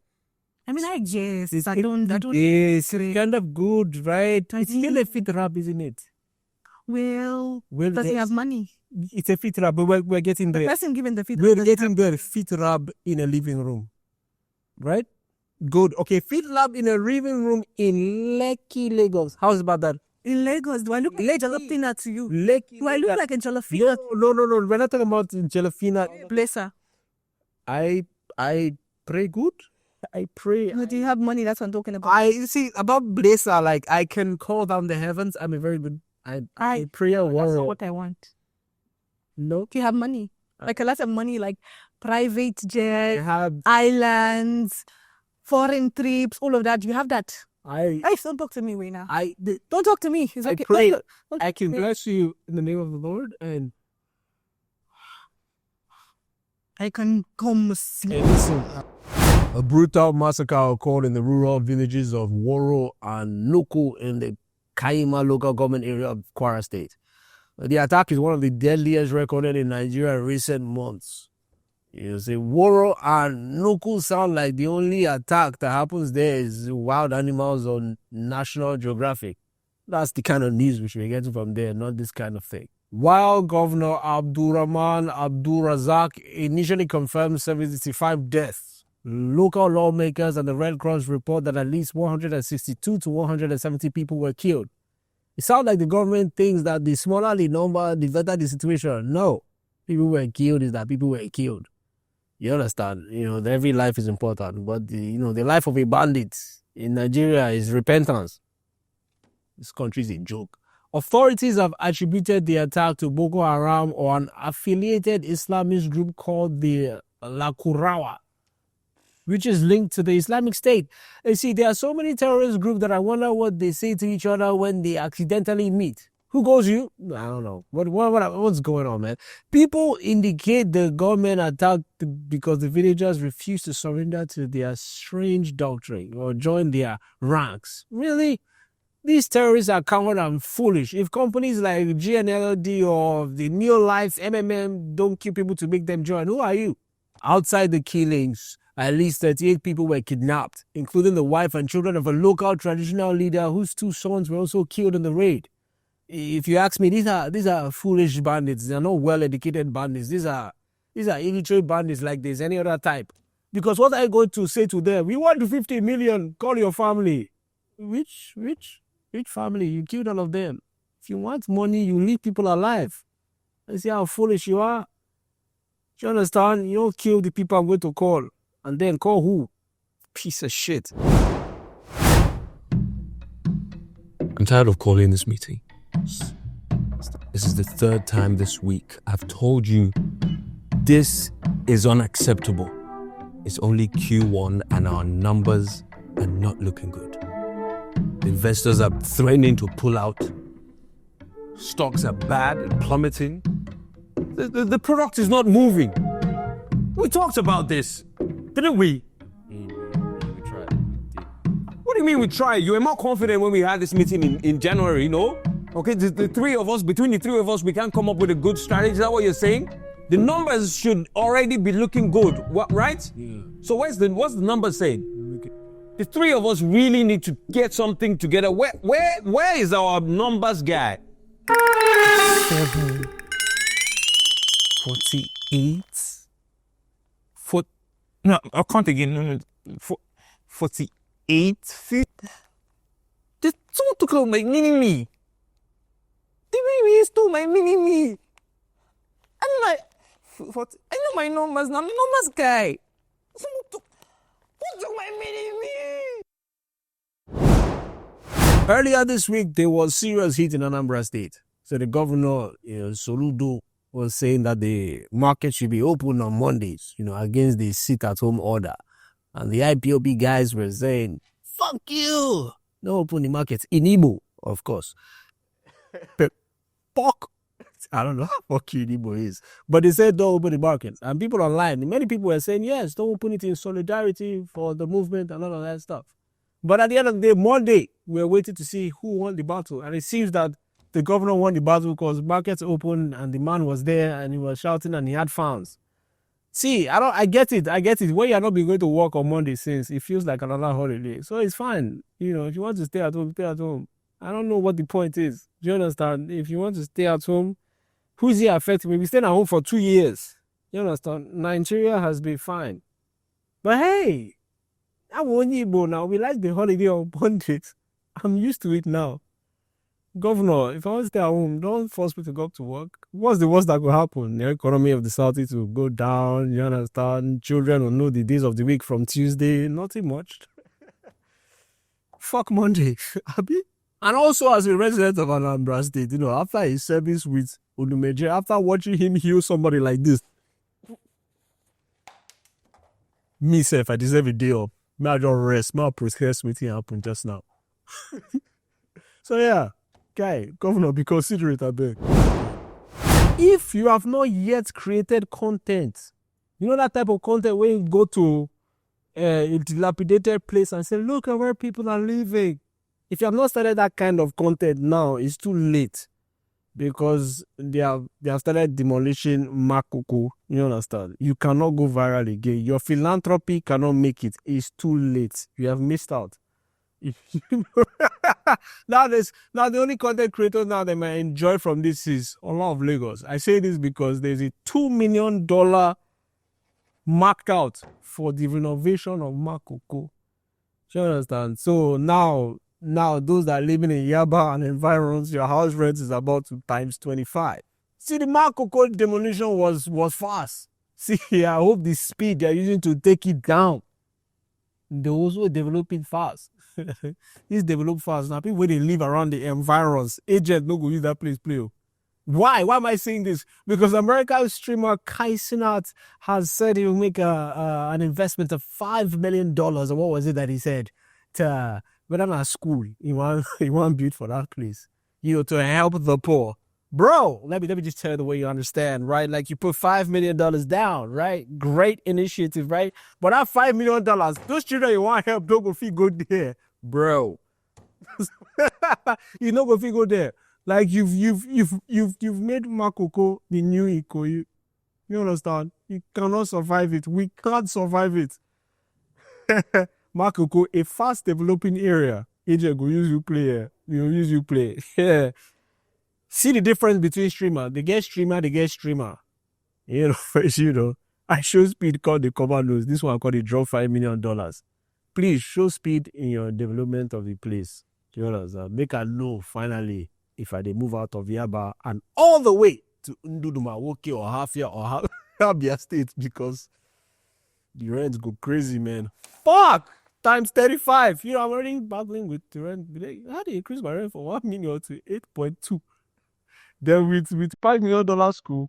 I mean, I guess I don't. It's kind of good, right? It's still a fit rub, isn't it? Well, does he have money? It's a fit rub, but we're getting The there. person giving the fit. We're getting there. Fit rub in a living room, right? Good. Okay, fit rub in a living room in Lekki, Lagos. How's about that? In Lagos, do I look like Jalapina to you? Lekki. Do I look like a Jalapina? No. We're not talking about Jelafina. Bless her. I pray good. I pray. No, do you have money? That's what I'm talking about. I see about Blazer. Like I can call down the heavens. I'm a very good. I pray a That's warrior. not what I want. No. Do you have money? Like a lot of money, like private I jet, have. islands, foreign trips, all of that. Do you have that? Hey, don't talk to me right now. Don't talk to me. It's I okay. pray. Don't I talk to can me. bless you in the name of the Lord and. I can come sleep. Hey, listen. A brutal massacre occurred in the rural villages of Woro and Nuku in the Kaima local government area of Kwara State. The attack is one of the deadliest recorded in Nigeria in recent months. You see, Woro and Nuku sound like the only attack that happens there is wild animals on National Geographic. That's the kind of news we should be getting from there, not this kind of thing. While Governor Abdurrahman Abdulrazak initially confirmed 75 deaths, local lawmakers and the Red Cross report that at least 162 to 170 people were killed. It sounds like the government thinks that the smaller the number, the better the situation. No. People were killed is that people were killed. You understand? Every life is important. But, the life of a bandit in Nigeria is repentance. This country is a joke. Authorities have attributed the attack to Boko Haram or an affiliated Islamist group called the Lakurawa, which is linked to the Islamic State. You see, there are so many terrorist groups that I wonder what they say to each other when they accidentally meet. Who goes you? I don't know. What's going on, man? People indicate the government attacked because the villagers refused to surrender to their strange doctrine or join their ranks. Really? These terrorists are coward and foolish. If companies like GNLD or the Neo Life, MMM don't kill people to make them join, who are you? Outside the killings, at least 38 people were kidnapped, including the wife and children of a local traditional leader whose 2 sons were also killed in the raid. If you ask me, these are foolish bandits. They are not well-educated bandits. These are illiterate bandits like there's any other type. Because what I go to say to them, we want 50 million, call your family. Which family? You killed all of them. If you want money, you leave people alive. I see how foolish you are. Do you understand? You don't kill the people I'm going to call. And then call who? Piece of shit. I'm tired of calling this meeting. This is the 3rd time this week I've told you this is unacceptable. It's only Q1 and our numbers are not looking good. Investors are threatening to pull out. Stocks are bad and plummeting. The product is not moving. We talked about this, didn't we? We tried. What do you mean we tried? You were more confident when we had this meeting in January, no? Okay, the 3 of us, between the 3 of us, we can't come up with a good strategy. Is that what you're saying? The numbers should already be looking good, right? Yeah. So what's the number saying? The 3 of us really need to get something together. Where is our numbers guy? 7, 48. No, I can't again. No. 48. Someone took out my mini-me. The mini-me stole my mini-me. I know my numbers now. I'm the numbers guy. Someone took my mini-me. Earlier this week, there was serious heat in Anambra State. So the governor, Soludo, was saying that the market should be open on Mondays, against the sit-at-home order. And the IPOB guys were saying, fuck you! No open the markets. In Igbo, of course. But fuck. I don't know how fucking Igbo is. But they said don't open the market. And people online, many people were saying, yes, don't open it in solidarity for the movement and all of that stuff. But at the end of the day, Monday, we're waiting to see who won the battle. And it seems that the governor won the battle because markets opened and the man was there and he was shouting and he had fans. See, I get it. When you're not been going to work on Monday since, it feels like another holiday. So it's fine. You know, if you want to stay at home, stay at home. I don't know what the point is. Do you understand? If you want to stay at home, who's here affecting me? We've been staying at home for 2 years. You understand? Nigeria has been fine. But hey, I want Igbo now. We like the holiday on Mondays. I'm used to it now. Governor, if I want to stay at home, don't force me to go to work. What's the worst that could happen? The economy of the Southeast will go down. You understand? Children will know the days of the week from Tuesday. Nothing much. Fuck Monday. Abi? And also, as a resident of Anambra State, you know, after his service with Olumeje, after watching him heal somebody like this, me, self, I deserve a day off. May I just rest. May I process what happened just now. So, yeah. Guy, Governor, be considerate, I beg. If you have not yet created content, you know that type of content where you go to a dilapidated place and say, look at where people are living. If you have not started that kind of content now, it's too late. Because they have started demolishing Makoko. You understand? You cannot go viral again. Your philanthropy cannot make it. It's too late. You have missed out. Now the only content creator now that might enjoy from this is Ola of Lagos. I say this because there's a $2 million marked out for the renovation of Makoko. Do you understand? So now those that are living in Yaba and environs, your house rent is about to times 25. See, the Makoko demolition was fast. See, I hope the speed they're using to take it down. They also developing fast. It's developed fast. Now people when they live around the environs, agent no go use that place play. Why am I saying this? Because American streamer Kai Cenat has said he will make an investment of $5 million, or what was it that he said, to banana school he want build for that place, you know, to help the poor. Bro, let me just tell you the way you understand, right? Like you put $5 million down, right? Great initiative, right? But that $5 million, those children you want help don't go feel good there, bro. You don't go feel good there. Like you've made Makoko the new Ikoyi. You understand? You cannot survive it. We can't survive it. Makoko, a fast developing area. AJ go use you play here. You use you play. Yeah. See the difference between streamer. They get streamer. You know, I show speed called the commandos. This one called the drop $5 million. Please show speed in your development of the place. You know, make a know finally if I they move out of Yaba and all the way to Nduduma, Woke or Hafia or Habia State because the rents go crazy, man. Fuck! Times 35. You know, I'm already battling with the rent. How do you increase my rent from 1 million to 8.2? Then with $5 million school.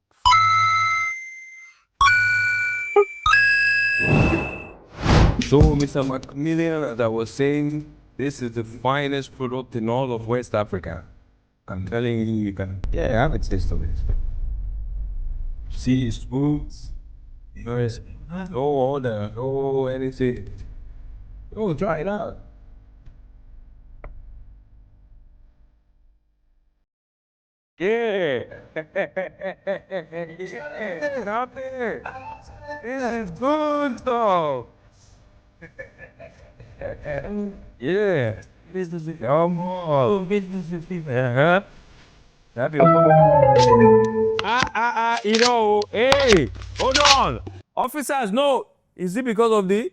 So, Mr. Macmillan, as I was saying, this is the finest product in all of West Africa. I'm telling you, you can, have a taste of it. See, it's smooth. There's no order, no anything. Oh, try it out. Yeah. Out there. This is good stuff. Yeah. Business is business is You know, hey, hold on. Officers, no. Is it because of the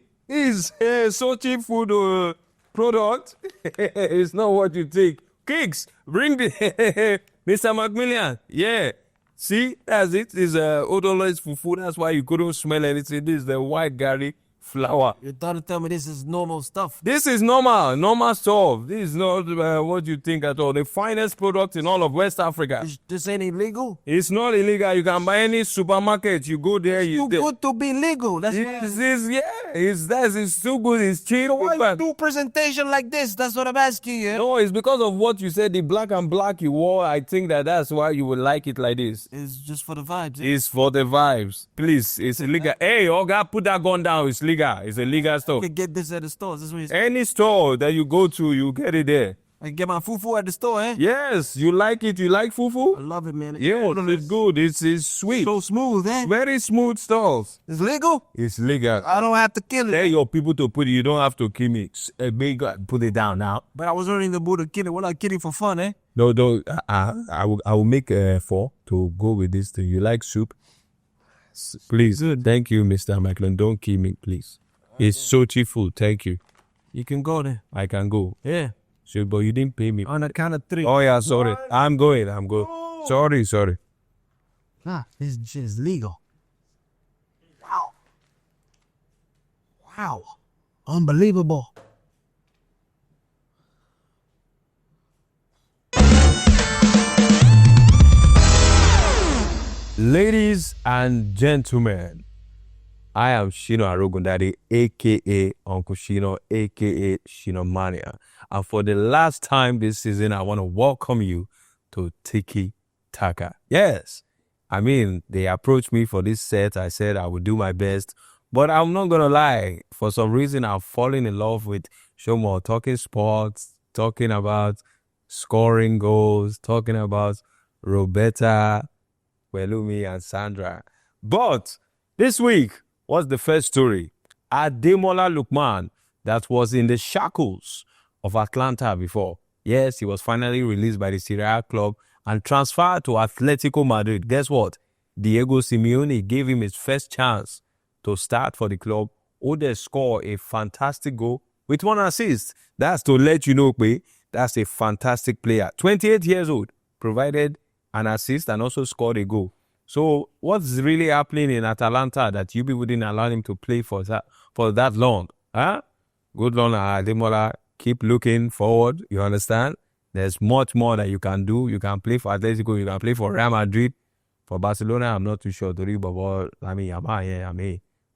so cheap food product? It's not what you think. Kicks, bring the Mr. Macmillan. Yeah. See, that's it. It's odorless fufu. That's why you couldn't smell anything. This is the white Gary flour. You thought to tell me this is normal stuff. This is normal stuff. This is not what you think at all. The finest product in all of West Africa. This ain't illegal. It's not illegal. You can buy any supermarket. You go there. Too good to be legal. That's why. It's too good. It's cheap. Why you do presentation like this? That's what I'm asking you. No, it's because of what you said. The black and black you wore. I think that's why you would like it like this. It's just for the vibes. It's for the vibes. Please, it's illegal. Hey, Oga, put that gun down. It's legal. It's a legal store. You can get this at the stores. That's what you're Any store that you go to, you get it there. I can get my fufu at the store, eh? Yes, you like it. You like fufu? I love it, man. Yeah, it's good. It's sweet. So smooth, eh? Very smooth stores. It's legal? It's legal. I don't have to kill it. Tell your people to put it. You don't have to kill me. Put it down now. But I was already in the mood to kill it. We're not kidding for fun, eh? No. I will make 4 to go with this thing. You like soup? Please. Good. Thank you, Mr. Macklin. Don't kill me, please. It's so cheerful. Thank you. You can go there. I can go. Yeah. So, but you didn't pay me. On the count of 3. Oh, yeah, sorry. I'm going. Sorry. Nah, this shit is legal. Wow. Unbelievable. Ladies and gentlemen, I am Shino Arogundade, a.k.a. Uncle Shino, a.k.a. Shino Mania. And for the last time this season, I want to welcome you to Tiki Taka. Yes, I mean, they approached me for this set. I said I would do my best. But I'm not going to lie. For some reason, I've fallen in love with Shomo, talking sports, talking about scoring goals, talking about Roberta, Welumi, and Sandra. But this week was the first story. Ademola Lookman, that was in the shackles of Atlanta before. Yes, he was finally released by the Serie A club and transferred to Atletico Madrid. Guess what? Diego Simeone gave him his first chance to start for the club. Ode scored a fantastic goal with 1 assist. That's to let you know, that's a fantastic player. 28 years old, provided an assist and also scored a goal. So what's really happening in Atalanta that you people didn't allow him to play for that long? Huh? Good Lord, Ademola, keep looking forward. You understand? There's much more that you can do. You can play for Atletico. You can play for Real Madrid. For Barcelona, I'm not too sure.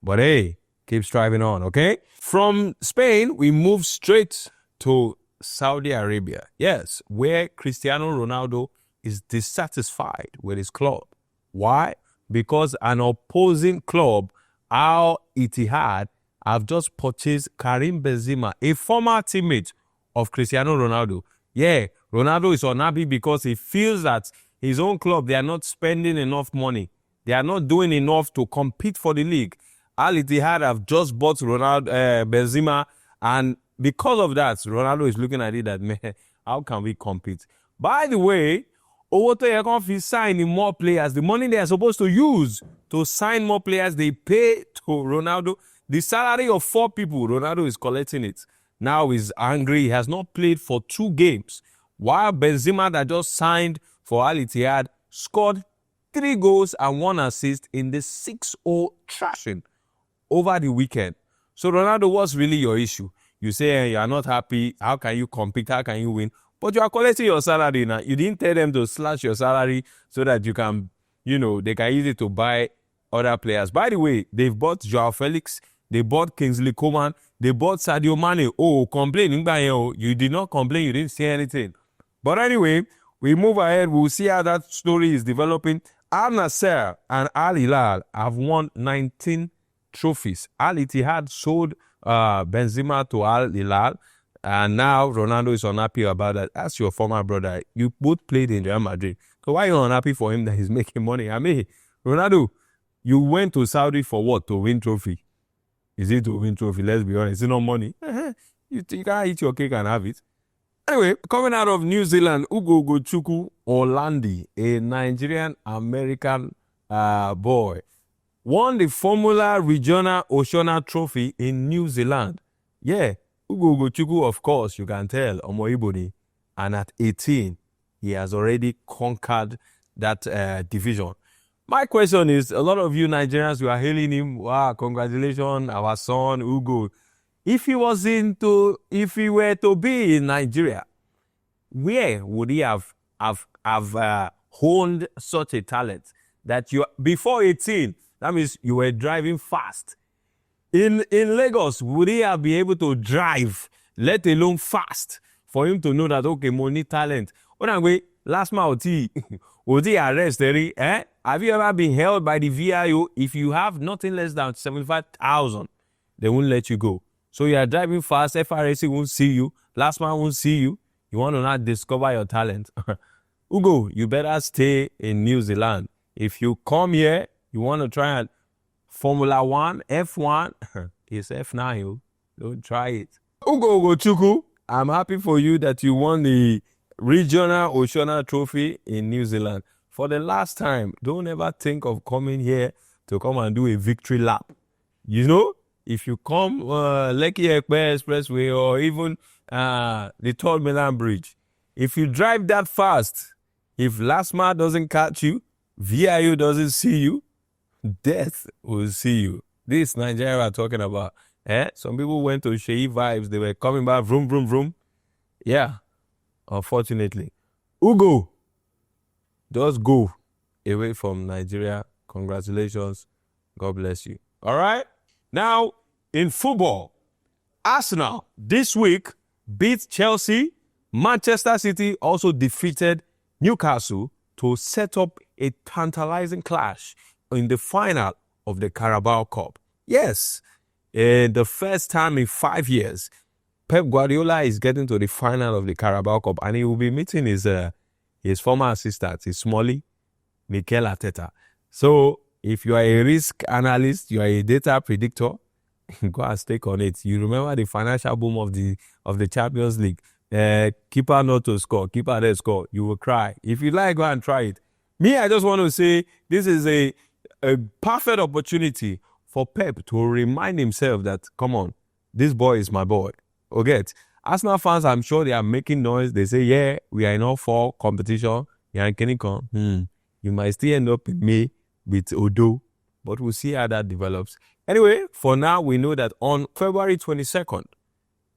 But hey, keep striving on, okay? From Spain, we move straight to Saudi Arabia. Yes, where Cristiano Ronaldo is dissatisfied with his club. Why? Because an opposing club, Al Ittihad, have just purchased Karim Benzema, a former teammate of Cristiano Ronaldo. Yeah, Ronaldo is unhappy because he feels that his own club, they are not spending enough money. They are not doing enough to compete for the league. Al Ittihad have just bought Benzema, and because of that, Ronaldo is looking at it that, man, how can we compete? By the way, Owoto signing more players. The money they are supposed to use to sign more players, they pay to Ronaldo. The salary of 4 people, Ronaldo is collecting it. Now he's angry. He has not played for 2 games. While Benzema that just signed for Al Ittihad scored 3 goals and 1 assist in the 6-0 thrashing over the weekend. So Ronaldo, what's really your issue? You say you are not happy. How can you compete? How can you win? But you are collecting your salary now. You didn't tell them to slash your salary so that you can, they can use it to buy other players. By the way, they've bought Joao Felix. They bought Kingsley Coman. They bought Sadio Mane. Oh, complaining. You did not complain. You didn't say anything. But anyway, we move ahead. We'll see how that story is developing. Al Nassr and Al Hilal have won 19 trophies. Al Ittihad sold Benzema to Al Hilal. And now Ronaldo is unhappy about that. That's your former brother. You both played in Real Madrid. So why are you unhappy for him that he's making money? I mean, Ronaldo, you went to Saudi for what? To win trophy. Is it to win trophy? Let's be honest. It's not money. You can't eat your cake and have it. Anyway, coming out of New Zealand, Ugochukwu Orlandi, a Nigerian-American boy, won the Formula Regional Oceania Trophy in New Zealand. Yeah. Ugochukwu, of course, you can tell, Omo Iboni, and at 18, he has already conquered that division. My question is, a lot of you Nigerians, you are hailing him. Wow, congratulations, our son, Ugo. If he were to be in Nigeria, where would he have honed such a talent that you, before 18, that means you were driving fast. In Lagos, would he have been able to drive, let alone fast, for him to know that, okay, money talent? Last month, would he arrest? Have you ever been held by the VIO? If you have nothing less than 75,000, they won't let you go. So you are driving fast, FRSC won't see you, last man won't see you. You want to not discover your talent. Ugo, you better stay in New Zealand. If you come here, you want to try and Formula 1, F1, it's F9. Don't try it. Ugo Chuku, I'm happy for you that you won the Regional Oceania Trophy in New Zealand. For the last time, don't ever think of coming here to come and do a victory lap. You know, if you come Lekki Ekpe Expressway or even the Third Mainland Bridge, if you drive that fast, if Lasma doesn't catch you, VIU doesn't see you, death will see you. This Nigeria we're talking about. Some people went to Sheyi Vibes. They were coming back, vroom, vroom, vroom. Yeah, unfortunately. Ugo, just go away from Nigeria. Congratulations. God bless you. All right? Now, in football, Arsenal this week beat Chelsea. Manchester City also defeated Newcastle to set up a tantalizing clash in the final of the Carabao Cup. Yes, the first time in 5 years, Pep Guardiola is getting to the final of the Carabao Cup, and he will be meeting his former assistant, his Smalley, Mikel Arteta. So, if you are a risk analyst, you are a data predictor, go and stake on it. You remember the financial boom of the Champions League. Keeper not to score, keeper there score, you will cry. If you like, go and try it. Me, I just want to say this is a perfect opportunity for Pep to remind himself that, come on, this boy is my boy. Okay. Arsenal fans, I'm sure they are making noise. They say, yeah, we are in all four competition. Yeah, can you come? You might still end up with me with Odo, but we'll see how that develops. Anyway, for now, we know that on February 22nd,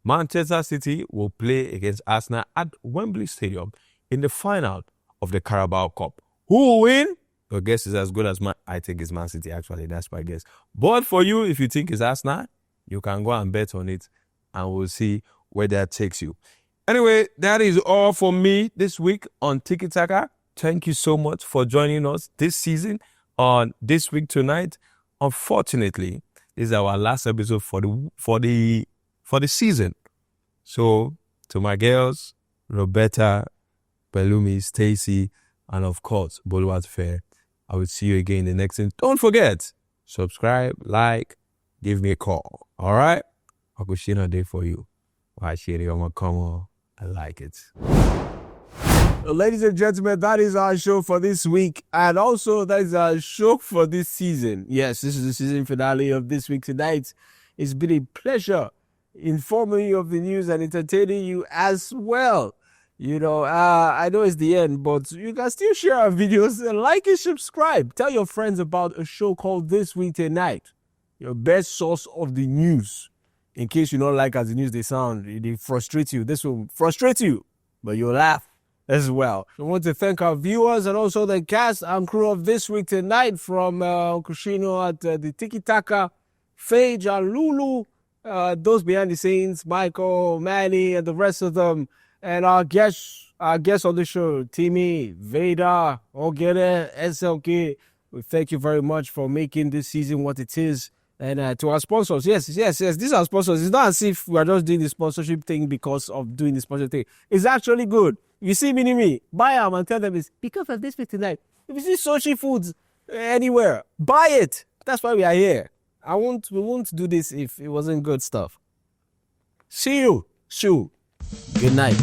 Manchester City will play against Arsenal at Wembley Stadium in the final of the Carabao Cup. Who will win? Your guess is as good as mine. I think it's Man City, actually. That's my guess. But for you, if you think it's Arsenal, you can go and bet on it, and we'll see where that takes you. Anyway, that is all for me this week on Tiki Taka. Thank you so much for joining us this season on This Week Tonight. Unfortunately, this is our last episode for the season. So, to my girls, Roberta, Pelumi, Stacy, and of course, Bolwat Fair, I will see you again in the next one. Don't forget, subscribe, like, give me a call. All right? I could share a day for you. I like it. Ladies and gentlemen, that is our show for this week. And also, that is our show for this season. Yes, this is the season finale of This Week Tonight. It's been a pleasure informing you of the news and entertaining you as well. You know, I know it's the end, but you can still share our videos and like and subscribe. Tell your friends about a show called This Week Tonight, your best source of the news. In case you don't like as the news they sound, they frustrate you. This will frustrate you, but you'll laugh as well. I want to thank our viewers and also the cast and crew of This Week Tonight, from Kushino at the Tiki Taka, Phage and Lulu, those behind the scenes, Michael, Manny, and the rest of them. And our guests on the show, Timmy, Veda, Ogere, SLK. We thank you very much for making this season what it is. And to our sponsors, yes, these are sponsors. It's not as if we are just doing the sponsorship thing because of doing the sponsorship thing. It's actually good. You see me, buy them and tell them it's because of This Week Tonight. If you see Sochi Foods anywhere, buy it. That's why we are here. We won't do this if it wasn't good stuff. See you soon. Good night.